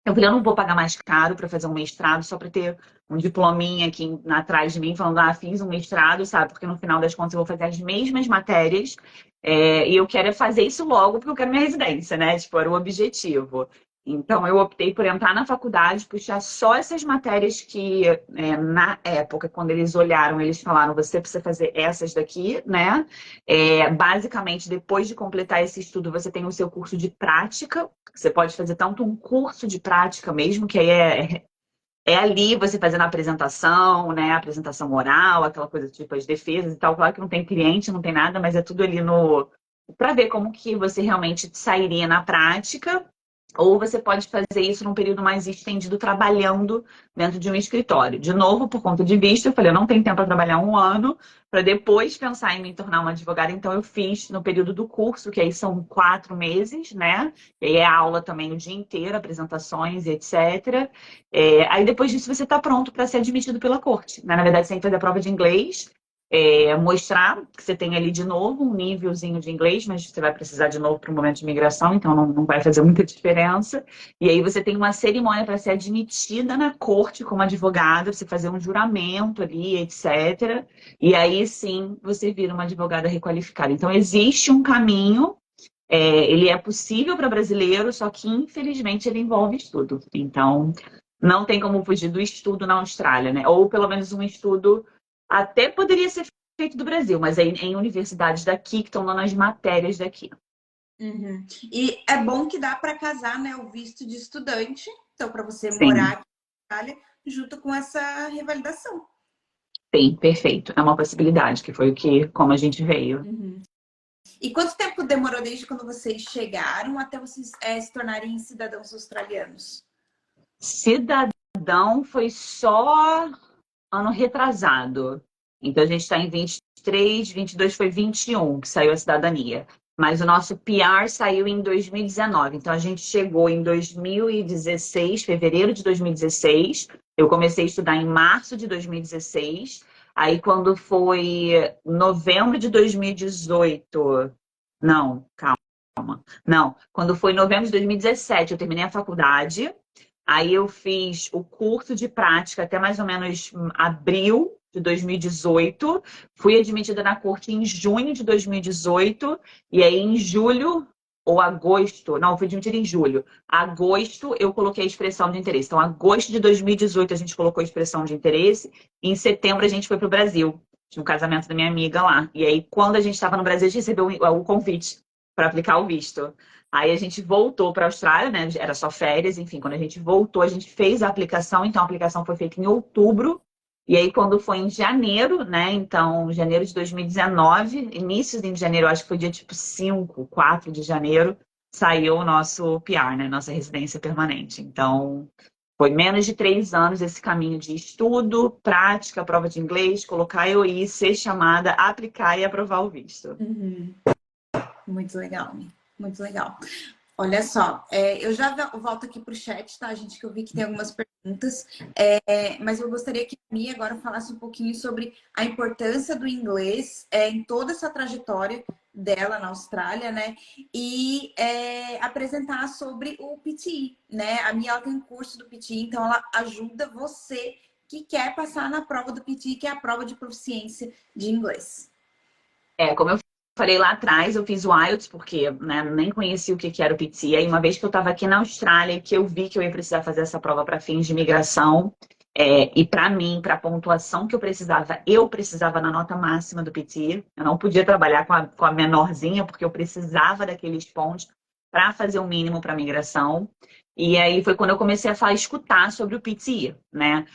eu falei, eu não vou pagar mais caro para fazer um mestrado só para ter um diplominha aqui atrás de mim, falando, fiz um mestrado, sabe? Porque no final das contas eu vou fazer as mesmas matérias, e eu quero fazer isso logo porque eu quero minha residência, né? Tipo, era o objetivo. Então, eu optei por entrar na faculdade, puxar só essas matérias que, na época, quando eles olharam, eles falaram, você precisa fazer essas daqui, né? Basicamente, depois de completar esse estudo, você tem o seu curso de prática. Você pode fazer tanto um curso de prática mesmo, que aí é ali você fazendo a apresentação, né? A apresentação oral, aquela coisa tipo as defesas e tal. Claro que não tem cliente, não tem nada, mas é tudo ali no para ver como que você realmente sairia na prática. Ou você pode fazer isso num período mais estendido, trabalhando dentro de um escritório. De novo, por conta de vista, eu falei, eu não tenho tempo para trabalhar um ano, para depois pensar em me tornar uma advogada. Então, eu fiz no período do curso, que aí são 4 meses, né? E aí é aula também o dia inteiro, apresentações e etc. Aí, depois disso, você está pronto para ser admitido pela corte, né? Na verdade, você tem que fazer a prova de inglês, mostrar que você tem ali de novo um nívelzinho de inglês, mas você vai precisar de novo para o momento de imigração, então não vai fazer muita diferença. E aí você tem uma cerimônia para ser admitida na corte como advogada, você fazer um juramento ali, etc. E aí sim você vira uma advogada requalificada. Então existe um caminho, ele é possível para brasileiro, só que infelizmente ele envolve estudo. Então não tem como fugir do estudo na Austrália, né? Ou pelo menos um estudo até poderia ser feito do Brasil, mas é em universidades daqui que estão dando as matérias daqui. Uhum. E é bom que dá para casar, né, o visto de estudante, então para você morar Sim, aqui na Itália junto com essa revalidação. sim, perfeito. É uma possibilidade, que foi como a gente veio. Uhum. E quanto tempo demorou desde quando vocês chegaram até vocês se tornarem cidadãos australianos? Cidadão foi só ano retrasado. Então a gente está em 23, 22 foi 21 que saiu a cidadania. Mas o nosso PR saiu em 2019. Então a gente chegou em 2016, fevereiro de 2016. Eu comecei a estudar em março de 2016. Aí quando foi novembro de 2018. Não, calma. Não, quando foi novembro de 2017, eu terminei a faculdade. Aí eu fiz o curso de prática até mais ou menos abril de 2018. Fui admitida na corte em junho de 2018. E aí em julho ou agosto, não, fui admitida em julho. Agosto eu coloquei a expressão de interesse. Então, agosto de 2018 a gente colocou a expressão de interesse. E em setembro a gente foi para o Brasil. Tinha um casamento da minha amiga lá. E aí, quando a gente estava no Brasil, a gente recebeu o convite para aplicar o visto. Aí a gente voltou para a Austrália, né? Era só férias, enfim. Quando a gente voltou, a gente fez a aplicação. Então, a aplicação foi feita em outubro. E aí, quando foi em janeiro, né? Então, janeiro de 2019, início de janeiro, acho que foi dia tipo 5, 4 de janeiro, saiu o nosso PR, né? Nossa residência permanente. Então, foi menos de 3 anos esse caminho de estudo, prática, prova de inglês, colocar eu ir, ser chamada, aplicar e aprovar o visto. Uhum. Muito legal, muito legal. Olha só, eu já volto aqui para o chat, tá, gente? Que eu vi que tem algumas perguntas, mas eu gostaria que a Mia agora falasse um pouquinho sobre a importância do inglês em toda essa trajetória dela na Austrália, né? E apresentar sobre o PTE, né? A Mia ela tem um curso do PTE, então ela ajuda você que quer passar na prova do PTE, que é a prova de proficiência de inglês. Como eu falei lá atrás, eu fiz o IELTS porque, né, nem conhecia o que era o PT. Aí uma vez que eu estava aqui na Austrália, que eu vi que eu ia precisar fazer essa prova para fins de imigração, e para mim, para a pontuação que eu precisava na nota máxima do PT. Eu não podia trabalhar com a menorzinha, porque eu precisava daqueles pontos para fazer o mínimo para migração. E aí foi quando eu comecei a escutar sobre o PT, né?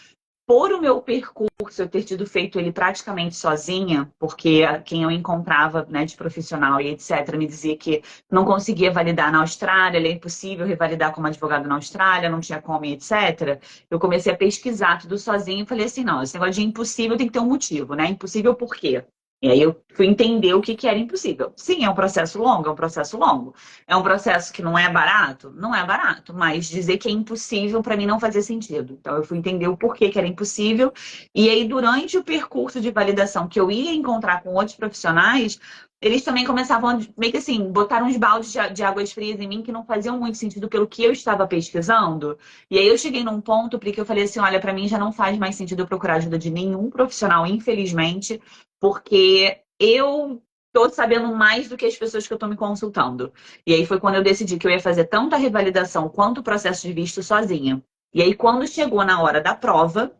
por o meu percurso, eu ter tido feito ele praticamente sozinha, porque quem eu encontrava, né, de profissional e etc., me dizia que não conseguia validar na Austrália, era impossível revalidar como advogado na Austrália, não tinha como, e etc. Eu comecei a pesquisar tudo sozinha e falei assim, não, esse negócio de impossível tem que ter um motivo, né? Impossível por quê? E aí eu fui entender o que que era impossível. Sim, é um processo longo, é um processo longo. É um processo que não é barato? Não é barato, mas dizer que é impossível para mim não fazia sentido. Então eu fui entender o porquê que era impossível. E aí, durante o percurso de validação que eu ia encontrar com outros profissionais, eles também começavam a, meio que assim, botar uns baldes de águas frias em mim que não faziam muito sentido pelo que eu estava pesquisando. E aí eu cheguei num ponto porque eu falei assim, olha, para mim já não faz mais sentido eu procurar ajuda de nenhum profissional, infelizmente, porque eu tô sabendo mais do que as pessoas que eu tô me consultando. E aí foi quando eu decidi que eu ia fazer tanto a revalidação quanto o processo de visto sozinha. E aí, quando chegou na hora da prova,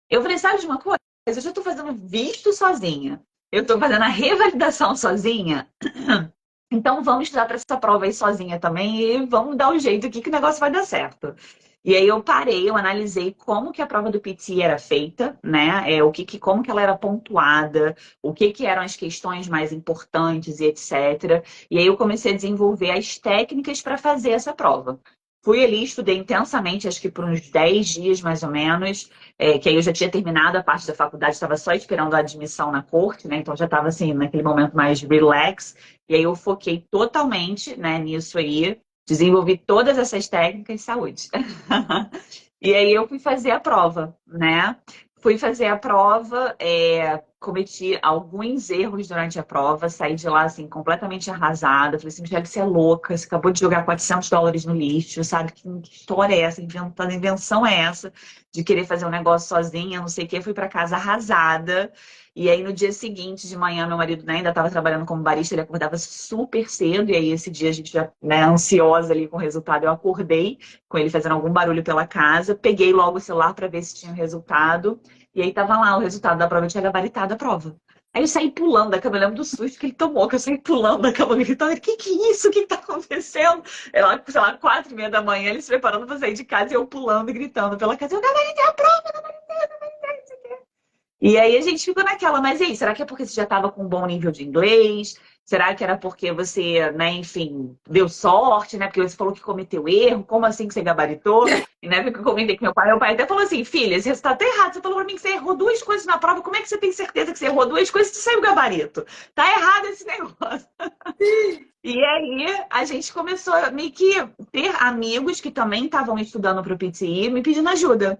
eu falei, sabe de uma coisa? Eu já tô fazendo visto sozinha. Eu tô fazendo a revalidação sozinha. Então vamos estudar para essa prova aí sozinha também e vamos dar um jeito aqui que o negócio vai dar certo. E aí eu parei, eu analisei como que a prova do PT era feita, né? Como que ela era pontuada, o que que eram as questões mais importantes e etc. E aí eu comecei a desenvolver as técnicas para fazer essa prova. Fui ali, estudei intensamente, acho que por uns 10 dias mais ou menos, que aí eu já tinha terminado a parte da faculdade, estava só esperando a admissão na corte, né? Então já estava assim, naquele momento mais relax. E aí eu foquei totalmente, né, nisso aí, desenvolvi todas essas técnicas de saúde. E aí eu fui fazer a prova, né? Fui fazer a prova, cometi alguns erros durante a prova, saí de lá assim completamente arrasada. Falei assim, Michelle, você é louca, você acabou de jogar US$ 400 no lixo, sabe? Que história é essa? Invenção é essa de querer fazer um negócio sozinha, não sei o quê. Fui para casa arrasada. E aí, no dia seguinte, de manhã, meu marido, né, ainda estava trabalhando como barista, ele acordava super cedo. E aí, esse dia, a gente já, né, ansiosa ali com o resultado, eu acordei com ele fazendo algum barulho pela casa. Peguei logo o celular para ver se tinha o resultado. E aí, tava lá o resultado da prova, eu tinha gabaritado a prova. Aí eu saí pulando da cama, eu lembro do susto que ele tomou, que eu saí pulando da cama, gritando, que é isso? O que tá acontecendo? Ela, sei lá, 4h30 da manhã, ele se preparando para sair de casa e eu pulando e gritando pela casa, eu gabaritei a prova! E aí a gente ficou naquela, mas e aí, será que é porque você já estava com um bom nível de inglês? Será que era porque você, né, enfim, deu sorte, né? Porque você falou que cometeu erro, como assim que você gabaritou? E na época que eu comentei com meu pai até falou assim, filha, esse resultado tá errado. Você falou pra mim que você errou duas coisas na prova, como é que você tem certeza que você errou duas coisas e saiu o gabarito? Tá errado esse negócio. E aí a gente começou a meio que ter amigos que também estavam estudando para o PTI me pedindo ajuda.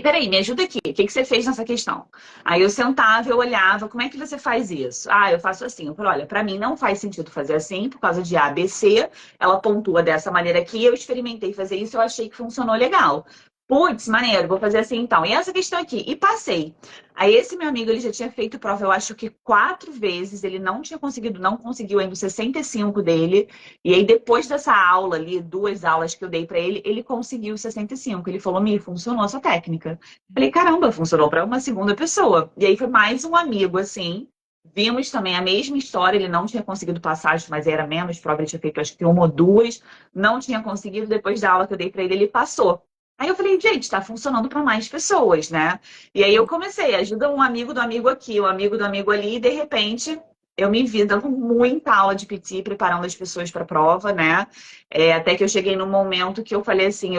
Peraí, me ajuda aqui. O que que você fez nessa questão? Aí eu sentava, eu olhava, como é que você faz isso? Ah, eu faço assim. Eu falei, olha, para mim não faz sentido fazer assim, por causa de A, B, C. Ela pontua dessa maneira aqui. Eu experimentei fazer isso, eu achei que funcionou legal. Putz, maneiro, vou fazer assim então. E essa questão aqui? E passei. Aí esse meu amigo, ele já tinha feito prova, eu acho que 4 vezes. Ele não tinha conseguido, não conseguiu ainda os 65 dele. E aí, depois dessa aula ali, 2 aulas que eu dei pra ele, ele conseguiu os 65. Ele falou, Mi, funcionou essa técnica. Falei, caramba, funcionou para uma segunda pessoa. E aí foi mais um amigo, assim. Vimos também a mesma história, ele não tinha conseguido passagem, mas era menos prova, ele tinha feito acho que uma ou duas, não tinha conseguido, depois da aula que eu dei para ele, ele passou. Aí eu falei, gente, está funcionando para mais pessoas, né? E aí eu comecei, ajuda um amigo do amigo aqui, um amigo do amigo ali, e de repente eu me vi dando muita aula de PT, preparando as pessoas para a prova, né? Até que eu cheguei num momento que eu falei assim,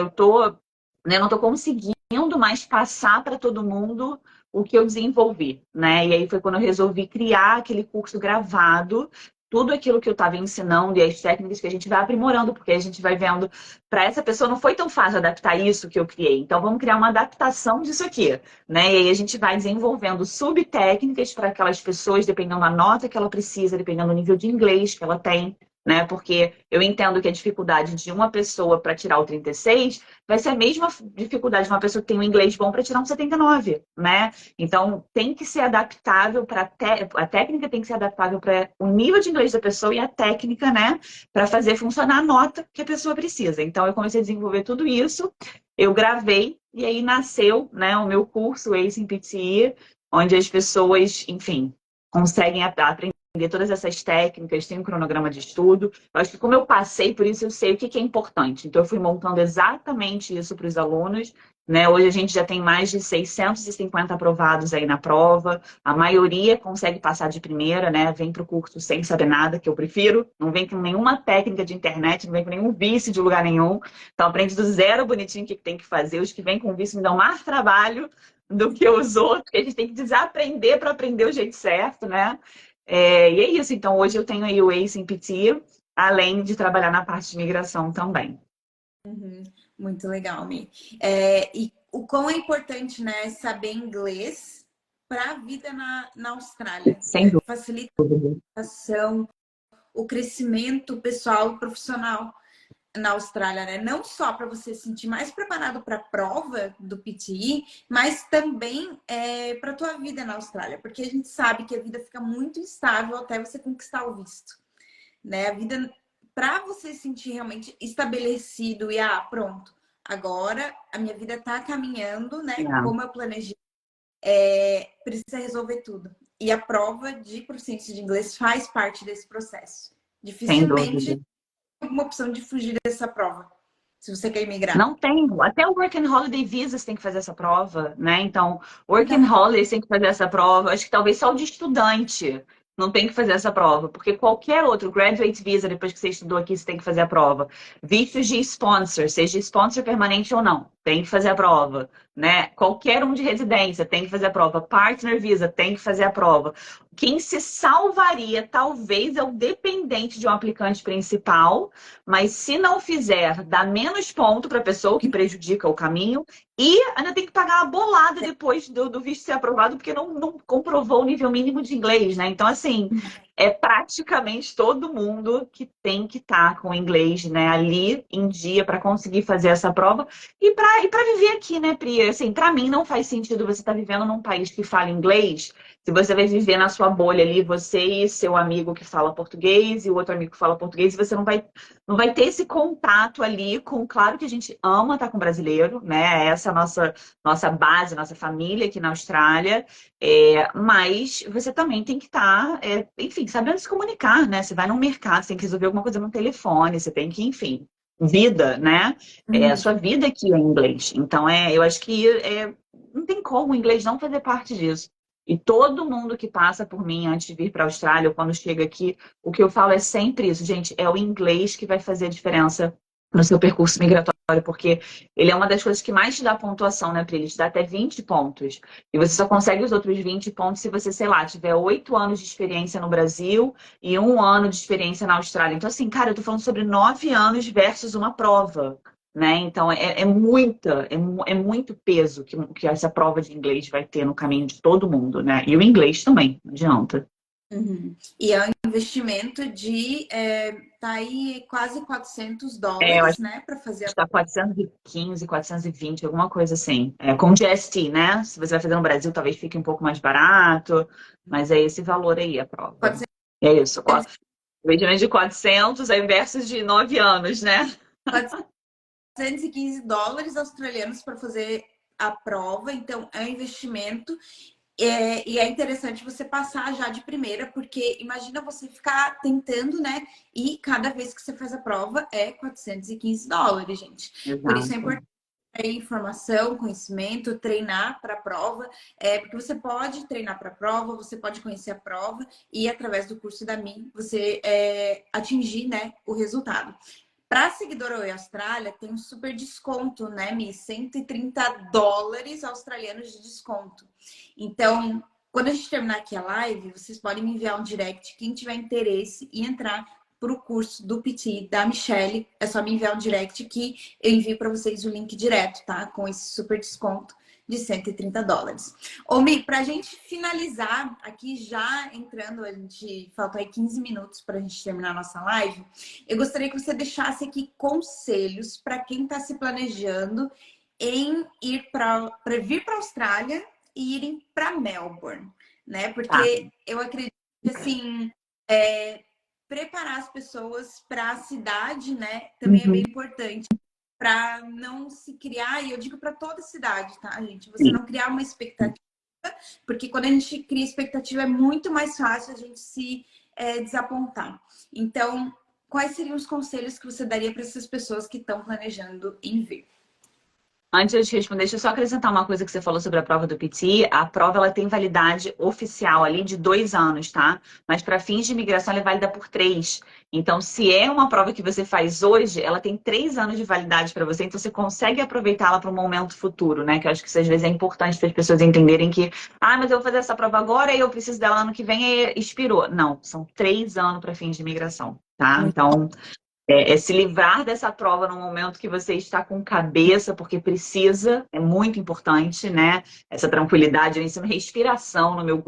né, não tô conseguindo mais passar para todo mundo o que eu desenvolvi, né? E aí foi quando eu resolvi criar aquele curso gravado, tudo aquilo que eu estava ensinando e as técnicas que a gente vai aprimorando, porque a gente vai vendo, para essa pessoa não foi tão fácil adaptar isso que eu criei. Então vamos criar uma adaptação disso aqui, né? E aí a gente vai desenvolvendo subtécnicas para aquelas pessoas, dependendo da nota que ela precisa, dependendo do nível de inglês que ela tem, né? Porque eu entendo que a dificuldade de uma pessoa para tirar o 36 vai ser a mesma dificuldade de uma pessoa que tem um inglês bom para tirar um 79, né? Então tem que ser adaptável para a técnica tem que ser adaptável para o nível de inglês da pessoa e a técnica, né, para fazer funcionar a nota que a pessoa precisa. Então eu comecei a desenvolver tudo isso, eu gravei e aí nasceu, né, o meu curso Ace em PTE, onde as pessoas, enfim, conseguem aprender todas essas técnicas, tem um cronograma de estudo. Eu acho que como eu passei por isso, eu sei o que é importante. Então, eu fui montando exatamente isso para os alunos, né? Hoje a gente já tem mais de 650 aprovados aí na prova. A maioria consegue passar de primeira, né? Vem para o curso sem saber nada, que eu prefiro. Não vem com nenhuma técnica de internet, não vem com nenhum vício de lugar nenhum. Então, aprende do zero bonitinho o que tem que fazer. Os que vêm com vício me dão mais trabalho do que os outros, que a gente tem que desaprender para aprender o jeito certo, né? E é isso. Então, hoje eu tenho aí o ACE em PT, além de trabalhar na parte de migração também. Uhum, muito legal, Mi. E o quão é importante, né, saber inglês para a vida na Austrália. Sem Facilita dúvida. a ação, o crescimento pessoal e profissional na Austrália, né? Não só para você se sentir mais preparado para a prova do PTE, mas também para a tua vida na Austrália, porque a gente sabe que a vida fica muito instável até você conquistar o visto, né? A vida, para você se sentir realmente estabelecido e pronto, agora a minha vida está caminhando, né? É, Como eu planejei, precisa resolver tudo. E a prova de proficiência de inglês faz parte desse processo. sem dúvida. Dificilmente uma opção de fugir dessa prova, se você quer imigrar. Não tem. Até o Work and Holiday Visas tem que fazer essa prova, né? Então, Work and Não, Holiday tem que fazer essa prova. Acho que talvez só o de estudante não tem que fazer essa prova, porque qualquer outro Graduate Visa, depois que você estudou aqui, você tem que fazer a prova. Vistos de sponsor, seja sponsor permanente ou não, tem que fazer a prova, né? Qualquer um de residência tem que fazer a prova. Partner Visa tem que fazer a prova. Quem se salvaria, talvez, é o dependente de um aplicante principal, mas se não fizer, dá menos ponto para a pessoa, o que prejudica o caminho, e ainda tem que pagar a bolada depois do visto ser aprovado, porque não comprovou o nível mínimo de inglês, né? Então, assim, é praticamente todo mundo que tem que estar com o inglês, né, ali em dia para conseguir fazer essa prova e para viver aqui, né, Pri? Assim, para mim não faz sentido você estar vivendo num país que fala inglês, se você vai viver na sua bolha ali, você e seu amigo que fala português e o outro amigo que fala português, e você não vai ter esse contato ali com, claro que a gente ama estar com brasileiro, né? Essa é a nossa base, nossa família aqui na Austrália. Mas você também tem que estar, enfim, sabendo se comunicar, né? Você vai no mercado, você tem que resolver alguma coisa no telefone, você tem que, enfim, vida, né? A uhum. sua vida aqui é em inglês. Então, eu acho que não tem como o inglês não fazer parte disso. E todo mundo que passa por mim antes de vir para a Austrália, ou quando chega aqui, o que eu falo é sempre isso, gente, é o inglês que vai fazer a diferença no seu percurso migratório, porque ele é uma das coisas que mais te dá pontuação, né, Pri? Ele te dá até 20 pontos. E você só consegue os outros 20 pontos se você, sei lá, tiver 8 anos de experiência no Brasil e 1 ano de experiência na Austrália. Então, assim, cara, eu tô falando sobre 9 anos versus uma prova. Né? Então, é muito peso que essa prova de inglês vai ter no caminho de todo mundo, né? E o inglês também, não adianta. Uhum. E é um investimento de tá aí quase 400 Eu acho dólares, né, para fazer que a está 415, 420, alguma coisa assim. Com GST, né? Se você vai fazer no Brasil, talvez fique um pouco mais barato, mas é esse valor aí a prova. 400, É isso, investimento de 400 aí versus de 9 anos, né? 415 dólares australianos para fazer a prova, então é um investimento. E é interessante você passar já de primeira, porque imagina você ficar tentando, né? E cada vez que você faz a prova é 415 dólares, gente. Por isso é Exato. importante ter informação, conhecimento, treinar para a prova, porque você pode treinar para a prova, você pode conhecer a prova e através do curso da MIM você atingir, né, o resultado. Para seguidora Oi Austrália, tem um super desconto, né, Mi? 130 dólares australianos de desconto. Então, quando a gente terminar aqui a live, vocês podem me enviar um direct, quem tiver interesse, e entrar para o curso do PT da Michelle. É só me enviar um direct que eu envio para vocês o link direto, tá? Com esse super desconto de 130 dólares. Ô, Mi, para a gente finalizar, aqui já entrando, a gente falta aí 15 minutos para a gente terminar a nossa live. Eu gostaria que você deixasse aqui conselhos para quem está se planejando em ir para vir para a Austrália e irem para Melbourne, né? Tá. Porque eu acredito que assim preparar as pessoas para a cidade, né? Também é bem Uhum. importante para não se criar, e eu digo para toda cidade, tá, gente? Você Sim. não criar uma expectativa, porque quando a gente cria expectativa é muito mais fácil a gente se desapontar. Então, quais seriam os conselhos que você daria para essas pessoas que estão planejando em vir? Antes de eu te responder, deixa eu só acrescentar uma coisa que você falou sobre a prova do PTE. A prova ela tem validade oficial ali de 2 anos, tá? Mas para fins de imigração ela é válida por 3. Então, se é uma prova que você faz hoje, ela tem 3 anos de validade para você, então você consegue aproveitá-la para um momento futuro, né? Que eu acho que isso às vezes é importante para as pessoas entenderem que, mas eu vou fazer essa prova agora e eu preciso dela ano que vem e expirou. Não, são 3 anos para fins de imigração, tá? Então. É se livrar dessa prova no momento que você está com cabeça, porque precisa, é muito importante, né? Essa tranquilidade, eu ensino respiração no meu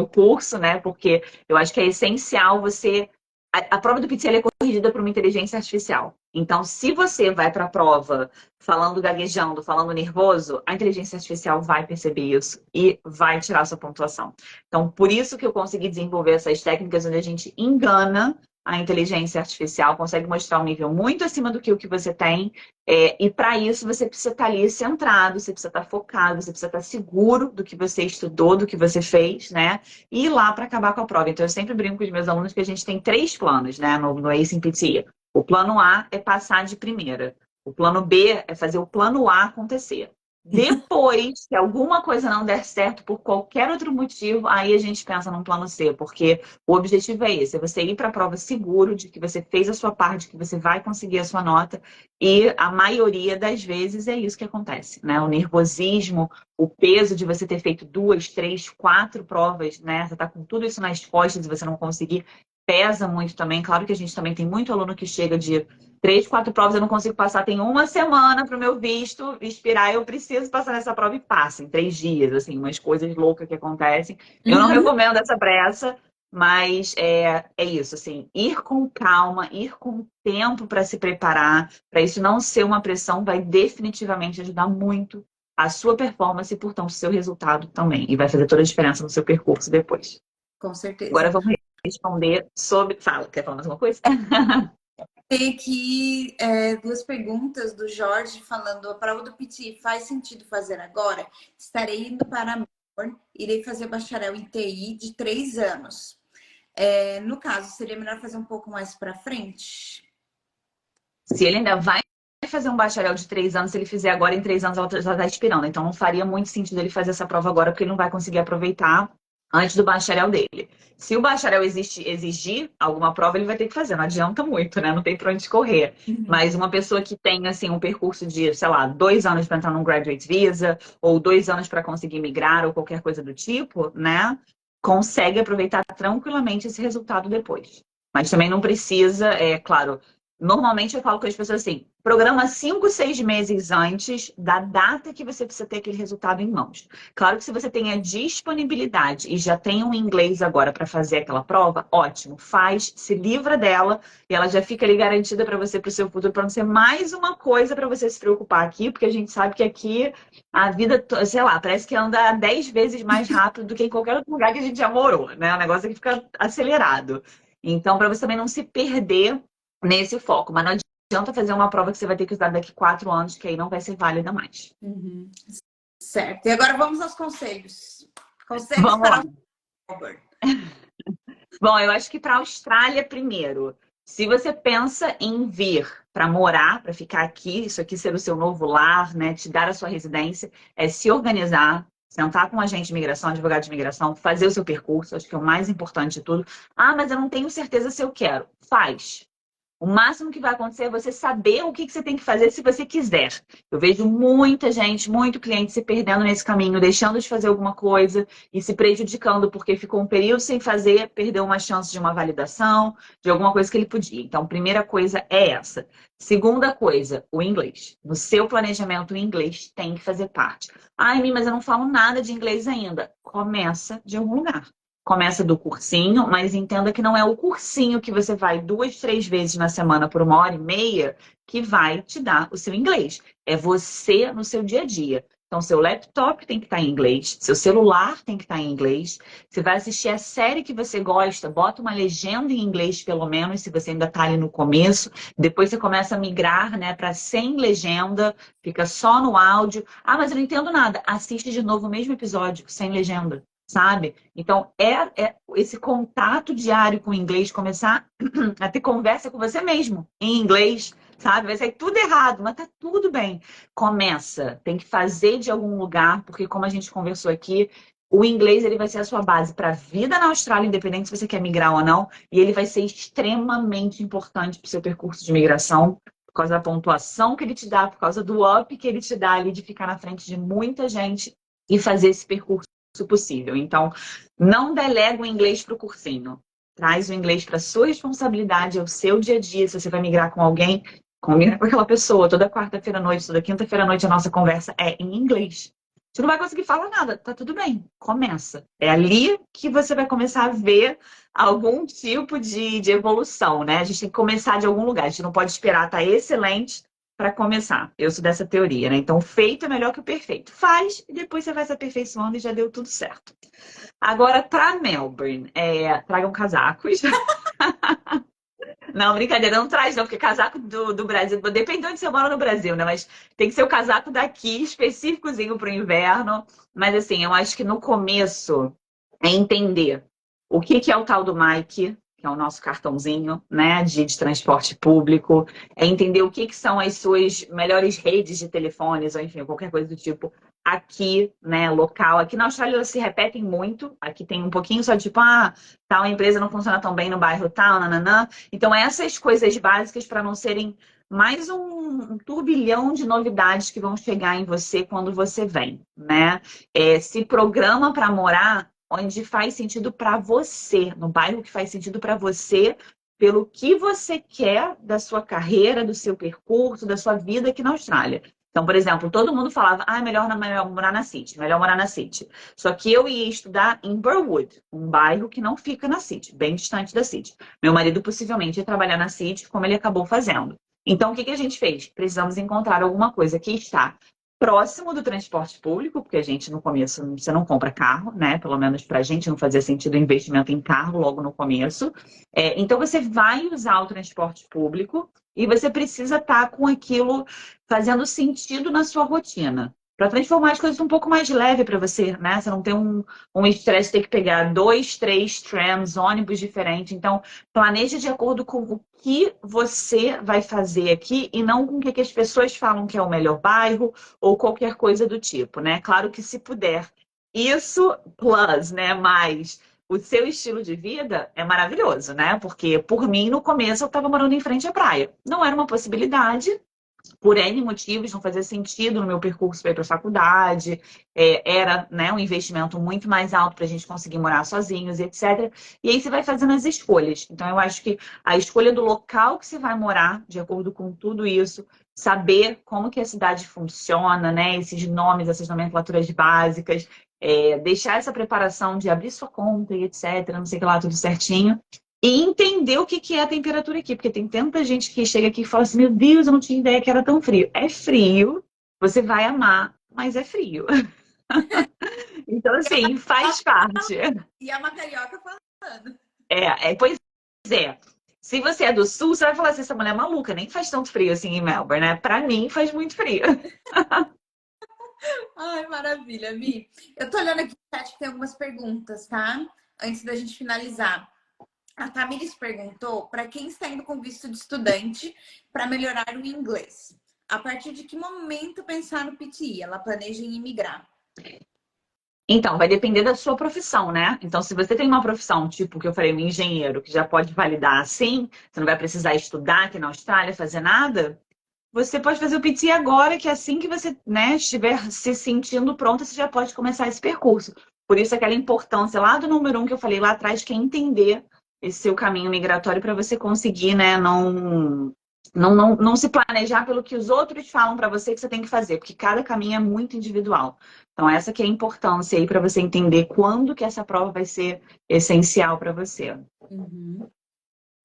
curso, né? Porque eu acho que é essencial você. A prova do PTE é corrigida por uma inteligência artificial. Então, se você vai para a prova falando gaguejando, falando nervoso, a inteligência artificial vai perceber isso e vai tirar a sua pontuação. Então, por isso que eu consegui desenvolver essas técnicas onde a gente engana a inteligência artificial, consegue mostrar um nível muito acima do que o que você tem. E para isso você precisa estar ali centrado, você precisa estar focado, você precisa estar seguro do que você estudou, do que você fez, né? E ir lá para acabar com a prova. Então eu sempre brinco com os meus alunos que a gente tem 3 planos, né? No Ace in PT. O plano A é passar de primeira. O plano B é fazer o plano A acontecer. Depois, se alguma coisa não der certo por qualquer outro motivo, aí a gente pensa num plano C, porque o objetivo é esse, é você ir para a prova seguro de que você fez a sua parte, que você vai conseguir a sua nota, e a maioria das vezes é isso que acontece, né? O nervosismo, o peso de você ter feito 2, 3, 4 provas, né? Você tá com tudo isso nas costas e você não conseguir, pesa muito também. Claro que a gente também tem muito aluno que chega de 3, 4 provas, eu não consigo passar, tem uma semana para o meu visto expirar, eu preciso passar nessa prova e passa em 3 dias, assim, umas coisas loucas que acontecem. Eu não recomendo essa pressa, mas é isso, assim, ir com calma, ir com tempo para se preparar, para isso não ser uma pressão, vai definitivamente ajudar muito a sua performance e, portanto, o seu resultado também. E vai fazer toda a diferença no seu percurso depois. Com certeza. Agora vamos responder sobre... Fala, quer falar mais uma coisa? Tem aqui 2 perguntas do Jorge falando: a prova do PT faz sentido fazer agora? Estarei indo para Melbourne, irei fazer bacharel em TI de 3 anos. No caso, seria melhor fazer um pouco mais para frente? Se ele ainda vai fazer um bacharel de 3 anos, se ele fizer agora, em 3 anos ela já está expirando. Então não faria muito sentido ele fazer essa prova agora, porque ele não vai conseguir aproveitar antes do bacharel dele. Se o bacharel exigir alguma prova, ele vai ter que fazer. Não adianta muito, né? Não tem para onde correr. Mas uma pessoa que tem, assim, um percurso de, sei lá, 2 anos para entrar num graduate visa, ou 2 anos para conseguir migrar, ou qualquer coisa do tipo, né? Consegue aproveitar tranquilamente esse resultado depois. Mas também não precisa, claro. Normalmente eu falo com as pessoas assim, programa 5, 6 meses antes da data que você precisa ter aquele resultado em mãos. Claro que se você tem a disponibilidade e já tem um inglês agora para fazer aquela prova, ótimo, faz, se livra dela e ela já fica ali garantida para você, para o seu futuro, para não ser mais uma coisa para você se preocupar aqui, porque a gente sabe que aqui a vida, sei lá, parece que anda 10 vezes mais rápido do que em qualquer outro lugar que a gente já morou, né? O negócio aqui fica acelerado. Então, para você também não se perder nesse foco, mas não adianta fazer uma prova que você vai ter que usar daqui 4 anos, que aí não vai ser válida mais. Certo. E agora vamos aos conselhos. Conselhos Vamos para lá. o Melbourne. Bom, eu acho que para a Austrália primeiro. Se você pensa em vir para morar, para ficar aqui, isso aqui ser o seu novo lar, né, te dar a sua residência, é se organizar, sentar com um agente de imigração, advogado de imigração, fazer o seu percurso, acho que é o mais importante de tudo. Mas eu não tenho certeza se eu quero. Faz. O máximo que vai acontecer é você saber o que você tem que fazer se você quiser. Eu vejo muita gente, muito cliente se perdendo nesse caminho, deixando de fazer alguma coisa e se prejudicando porque ficou um período sem fazer, perdeu uma chance de uma validação, de alguma coisa que ele podia. Então, primeira coisa é essa. Segunda coisa, o inglês. No seu planejamento, o inglês tem que fazer parte. Ai, mas eu não falo nada de inglês ainda. Começa de algum lugar. Começa do cursinho, mas entenda que não é o cursinho que você vai 2, 3 vezes na semana por 1h30 que vai te dar o seu inglês. É você no seu dia a dia. Então, seu laptop tem que estar em inglês, seu celular tem que estar em inglês. Você vai assistir a série que você gosta, bota uma legenda em inglês, pelo menos, se você ainda está ali no começo. Depois você começa a migrar, né, para sem legenda, fica só no áudio. Mas eu não entendo nada. Assiste de novo o mesmo episódio, sem legenda. sabe? Então, esse contato diário com o inglês, começar a ter conversa com você mesmo em inglês, sabe? Vai sair tudo errado, mas tá tudo bem. Começa, tem que fazer de algum lugar, porque como a gente conversou aqui, o inglês ele vai ser a sua base para a vida na Austrália, independente se você quer migrar ou não, e ele vai ser extremamente importante para o seu percurso de migração, por causa da pontuação que ele te dá, por causa do up que ele te dá ali de ficar na frente de muita gente e fazer esse percurso possível. Então, não delega o inglês para o cursinho. Traz o inglês para sua responsabilidade, é o seu dia a dia. Se você vai migrar com alguém, combina com aquela pessoa. Toda quarta-feira à noite, toda quinta-feira à noite, a nossa conversa é em inglês. Você não vai conseguir falar nada, tá tudo bem. Começa. É ali que você vai começar a ver algum tipo de evolução, né? A gente tem que começar de algum lugar. A gente não pode esperar estar excelente para começar. Eu sou dessa teoria, né? Então, feito é melhor que o perfeito. Faz e depois você vai se aperfeiçoando e já deu tudo certo. Agora, para Melbourne, tragam casacos. Não, brincadeira, não traz não, porque casaco do Brasil, depende de onde você mora no Brasil, né? Mas tem que ser o casaco daqui, específicozinho para o inverno. Mas assim, eu acho que no começo é entender o que é o tal do Mike, que é o nosso cartãozinho, né, de transporte público, é entender o que são as suas melhores redes de telefones, ou enfim, qualquer coisa do tipo, aqui, né, local. Aqui na Austrália elas se repetem muito, aqui tem um pouquinho só tipo, tal empresa não funciona tão bem no bairro tal, nananã. Então, essas coisas básicas para não serem mais um turbilhão de novidades que vão chegar em você quando você vem, né? Se programa para morar onde faz sentido para você, no bairro que faz sentido para você, pelo que você quer da sua carreira, do seu percurso, da sua vida aqui na Austrália. Então, por exemplo, todo mundo falava, melhor morar na City, melhor morar na City. Só que eu ia estudar em Burwood, um bairro que não fica na City, bem distante da City. Meu marido possivelmente ia trabalhar na City, como ele acabou fazendo. Então, o que a gente fez? Precisamos encontrar alguma coisa que está próximo do transporte público, porque a gente no começo você não compra carro, né? Pelo menos para a gente não fazia sentido o investimento em carro logo no começo. Então você vai usar o transporte público e você precisa estar com aquilo fazendo sentido na sua rotina. Para transformar as coisas um pouco mais leve para você, né? Você não tem um estresse de ter que pegar 2, 3 trams, ônibus diferentes. Então, planeje de acordo com o que você vai fazer aqui e não com o que as pessoas falam que é o melhor bairro ou qualquer coisa do tipo, né? Claro que se puder. Isso plus, né? Mais o seu estilo de vida é maravilhoso, né? Porque, por mim, no começo eu estava morando em frente à praia. Não era uma possibilidade, por N motivos, não fazia sentido no meu percurso para ir para a faculdade, era, né, um investimento muito mais alto para a gente conseguir morar sozinhos, etc. E aí você vai fazendo as escolhas. Então, eu acho que a escolha do local que você vai morar, de acordo com tudo isso, saber como que a cidade funciona, né, esses nomes, essas nomenclaturas básicas, deixar essa preparação de abrir sua conta e etc., não sei o que lá, tudo certinho. E entender o que é a temperatura aqui, porque tem tanta gente que chega aqui e fala assim: meu Deus, eu não tinha ideia que era tão frio. É frio, você vai amar, mas é frio. Então, assim, faz parte. E é uma carioca falando. Pois é. Se você é do sul, você vai falar assim: essa mulher é maluca, nem faz tanto frio assim em Melbourne, né? Pra mim, faz muito frio. Ai, maravilha, Mi. Eu tô olhando aqui no chat que tem algumas perguntas, tá? Antes da gente finalizar. A Tamiris perguntou para quem está indo com visto de estudante para melhorar o inglês. A partir de que momento pensar no PTI? Ela planeja em imigrar. Então, vai depender da sua profissão, né? Então, se você tem uma profissão, tipo que eu falei, um engenheiro, que já pode validar assim, você não vai precisar estudar aqui na Austrália, fazer nada, você pode fazer o PT agora, que assim que você, né, estiver se sentindo pronta, você já pode começar esse percurso. Por isso, aquela importância lá do número 1 que eu falei lá atrás, que é entender esse seu caminho migratório para você conseguir, né, não se planejar pelo que os outros falam para você que você tem que fazer, porque cada caminho é muito individual. Então, essa que é a importância aí para você entender quando que essa prova vai ser essencial para você. Uhum.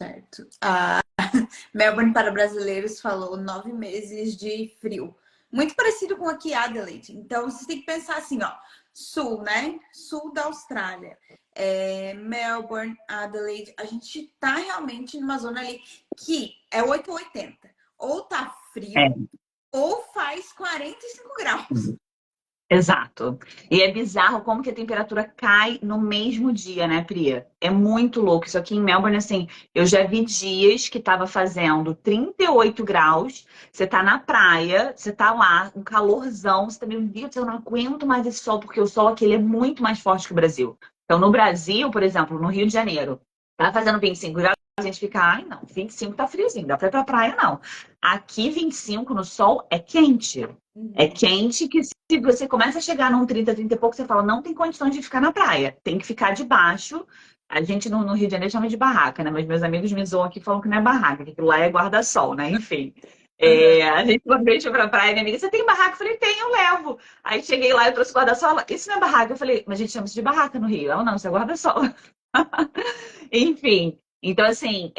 Certo. A Melbourne para brasileiros falou 9 meses de frio. Muito parecido com aqui Adelaide. Então, você tem que pensar assim, ó. Sul, né? Sul da Austrália. Melbourne, Adelaide. A gente tá realmente numa zona ali que é 8 ou 80. Ou tá É. frio, ou faz 45 graus. Exato. E é bizarro como que a temperatura cai no mesmo dia, né, Pri? É muito louco. Isso aqui em Melbourne, assim, eu já vi dias que tava fazendo 38 graus, você tá na praia, você tá lá, um calorzão, você tá meio, Deus, eu não aguento mais esse sol, porque o sol aqui ele é muito mais forte que o Brasil. Então, no Brasil, por exemplo, no Rio de Janeiro, tá fazendo 25 graus, a gente fica, ai, não, 25 tá friozinho, dá pra ir pra praia, não. Aqui, 25 no sol é quente. É Uhum. quente que se você começa a chegar num 30, 30 e pouco, você fala, não tem condições de ficar na praia. Tem que ficar debaixo. A gente no Rio de Janeiro chama de barraca, né? Mas meus amigos me zoam aqui e falam que não é barraca, que aquilo lá é guarda-sol, né? Enfim. Uhum. A gente uma vez foi pra praia, minha amiga, você tem barraca? Eu falei, tem, eu levo. Aí cheguei lá, eu trouxe guarda-sol. Isso não é barraca. Eu falei, mas a gente chama isso de barraca no Rio. Ela, não, isso é guarda-sol. Enfim. Então, assim,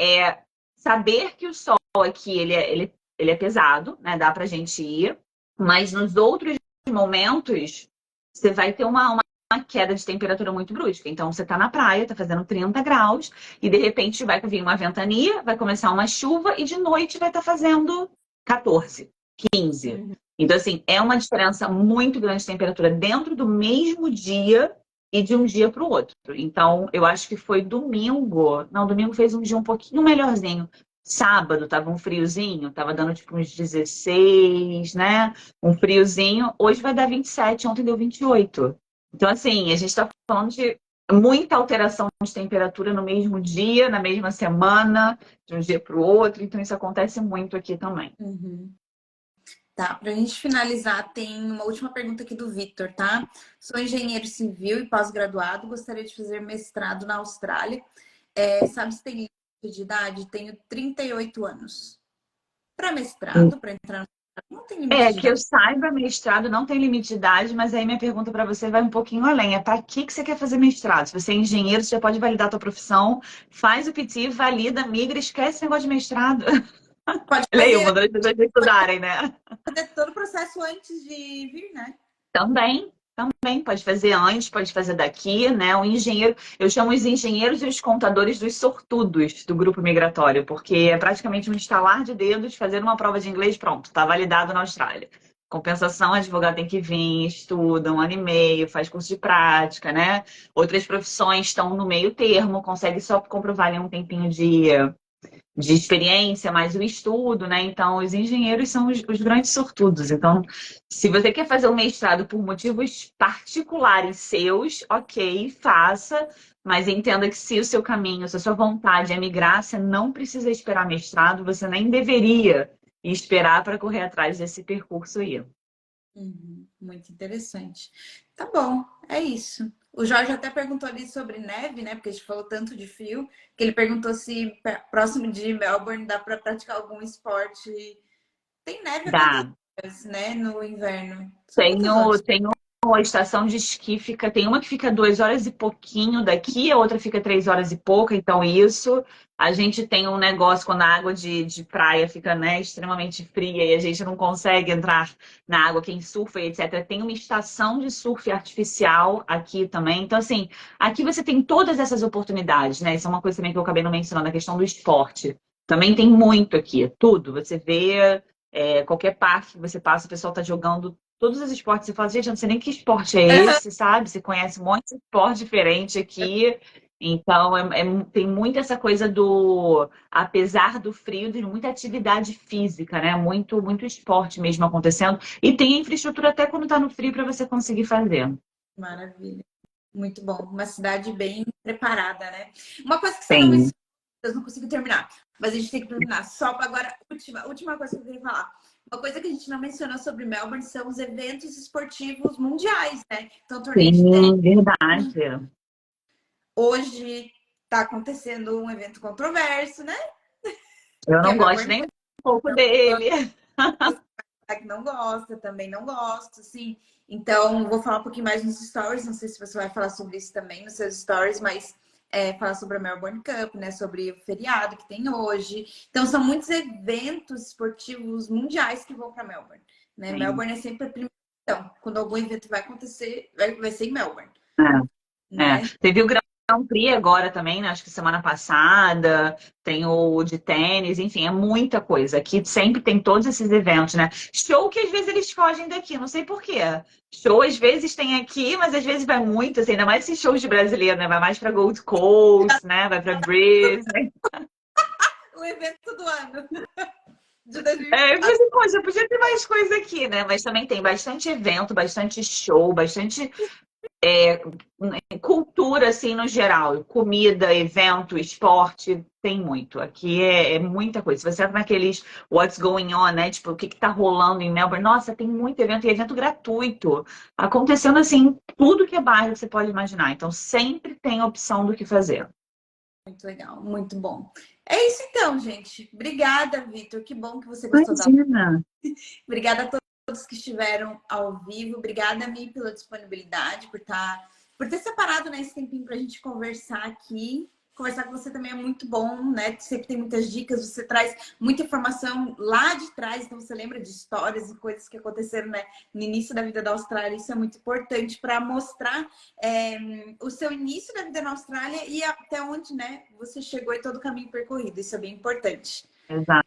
saber que o sol aqui, ele é pesado, né? Dá pra gente ir. Mas nos outros momentos, você vai ter uma queda de temperatura muito brusca. Então, você tá na praia, tá fazendo 30 graus, e de repente vai vir uma ventania, vai começar uma chuva, e de noite vai estar fazendo 14, 15. Uhum. Então, assim, é uma diferença muito grande de temperatura dentro do mesmo dia e de um dia para o outro. Então, eu acho que foi domingo. Não, domingo fez um dia um pouquinho melhorzinho. Sábado tava um friozinho, tava dando tipo uns 16, né? Um friozinho. Hoje vai dar 27, ontem deu 28. Então, assim, a gente está falando de muita alteração de temperatura no mesmo dia, na mesma semana, de um dia para o outro. Então, isso acontece muito aqui também. Uhum. Tá, para a gente finalizar, tem uma última pergunta aqui do Vitor, tá? Sou engenheiro civil e pós-graduado, gostaria de fazer mestrado na Austrália. Sabe se tem limite de idade? Tenho 38 anos. Para mestrado, para entrar no mestrado, não tem limite de Que eu idade. saiba, mestrado não tem limite de idade, mas aí minha pergunta para você vai um pouquinho além. É para que você quer fazer mestrado? Se você é engenheiro, você já pode validar a tua profissão, faz o PT, valida, migra, esquece esse negócio de mestrado. Pode Leia, fazer, mandando as pessoas estudarem, né? fazer todo o processo antes de vir, né? Também pode fazer antes, pode fazer daqui, né? O engenheiro, eu chamo os engenheiros e os contadores dos sortudos do grupo migratório, porque é praticamente um estalar de dedos, fazer uma prova de inglês, pronto, está validado na Austrália. Compensação, advogado tem que vir, estuda 1 ano e meio, faz curso de prática, né? Outras profissões estão no meio termo, consegue só comprovar ali um tempinho de experiência, mas o estudo, né? Então, os engenheiros são os grandes sortudos. Então, se você quer fazer um mestrado por motivos particulares seus, ok, faça, mas entenda que se o seu caminho, se a sua vontade é migrar, você não precisa esperar mestrado, você nem deveria esperar para correr atrás desse percurso aí. Uhum, muito interessante. Tá bom, é isso. O Jorge até perguntou ali sobre neve, né? Porque a gente falou tanto de frio, que ele perguntou se próximo de Melbourne dá para praticar algum esporte. Tem neve a quantas Dá. horas, né? No inverno. São quantas Tenho, horas? tenho a estação de esqui, tem uma que fica 2 horas e pouquinho daqui, a outra fica 3 horas e pouca, então isso. A gente tem um negócio quando a água de praia fica, né, extremamente fria e a gente não consegue entrar na água, quem surfa e etc. Tem uma estação de surf artificial aqui também. Então, assim, aqui você tem todas essas oportunidades, né? Isso é uma coisa também que eu acabei não mencionando, a questão do esporte. Também tem muito aqui, tudo. Você vê. Qualquer parque que você passa, o pessoal tá jogando todos os esportes. Você fala, gente, eu não sei nem que esporte é esse, sabe? Você conhece um monte de esporte diferente aqui. Então, tem muito essa coisa apesar do frio, tem muita atividade física, né? Muito, muito esporte mesmo acontecendo. E tem infraestrutura até quando tá no frio para você conseguir fazer. Maravilha. Muito bom. Uma cidade bem preparada, né? Uma coisa que você não Tem. mencionou, eu não consigo terminar, mas a gente tem que terminar. Só para agora, última coisa que eu queria falar. Uma coisa que a gente não mencionou sobre Melbourne são os eventos esportivos mundiais, né? Então, torneio de tênis. Sim, verdade. Hoje está acontecendo um evento controverso, né? Eu Que é não gosto Melbourne nem um Cup. pouco dele. Que não gosta, também não gosto, sim. Então, vou falar um pouquinho mais nos stories. Não sei se você vai falar sobre isso também nos seus stories, mas falar sobre a Melbourne Cup, né? Sobre o feriado que tem hoje. Então, são muitos eventos esportivos mundiais que vão para Melbourne, né? Sim. Melbourne é sempre a primeira. Então, quando algum evento vai acontecer, vai ser em Melbourne, É, é. né? Teve o Grand Prix agora também, né? Acho que semana passada, tem o de tênis, enfim, é muita coisa. Aqui sempre tem todos esses eventos, né? Show que às vezes eles fogem daqui, não sei por quê. Show às vezes tem aqui, mas às vezes vai muito, assim, ainda mais esses shows de brasileiro, né? Vai mais pra Gold Coast, né? Vai pra Brisbane. O evento do ano de É, eu 2024. pensei, pô, já podia ter mais coisa aqui, né? Mas também tem bastante evento, bastante show, bastante cultura, assim, no geral. Comida, evento, esporte, tem muito. Aqui é muita coisa. Se você entra naqueles What's Going On, né? Tipo, o que que tá rolando em Melbourne? Nossa, tem muito evento, e evento gratuito. Acontecendo, assim, tudo que é bairro que você pode imaginar. Então, sempre tem opção do que fazer. Muito legal, muito bom. É isso então, gente. Obrigada, Vitor. Que bom que você gostou da. Imagina. Obrigada a todos que estiveram ao vivo. Obrigada, Mi, pela disponibilidade, por ter separado, né, esse tempinho para a gente conversar aqui. Conversar com você também é muito bom, né? Sempre tem muitas dicas, você traz muita informação lá de trás, então você lembra de histórias e coisas que aconteceram, né, no início da vida da Austrália. Isso é muito importante para mostrar o seu início da vida na Austrália e até onde, né, você chegou e todo o caminho percorrido. Isso é bem importante. Exato.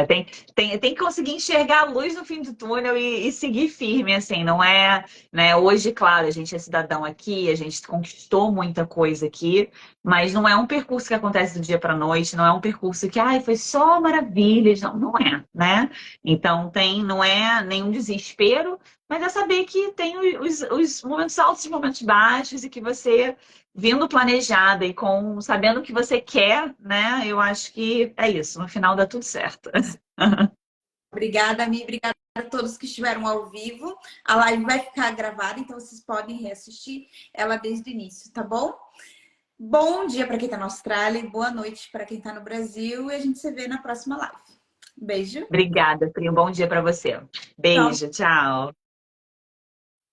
Tem que conseguir enxergar a luz no fim do túnel e seguir firme, assim, não é, né? Hoje, claro, a gente é cidadão aqui, a gente conquistou muita coisa aqui, mas não é um percurso que acontece do dia para a noite, não é um percurso que, ai, foi só maravilhas, não, não é, né? Então não é nenhum desespero, mas é saber que tem os momentos altos e momentos baixos e que você vindo planejada e com sabendo o que você quer, né? Eu acho que é isso. No final dá tudo certo. Obrigada, Mi. Obrigada a todos que estiveram ao vivo. A live vai ficar gravada, então vocês podem reassistir ela desde o início, tá bom? Bom dia para quem está na Austrália e boa noite para quem está no Brasil. E a gente se vê na próxima live. Beijo. Obrigada, Pri. Um bom dia para você. Tchau. Beijo, tchau.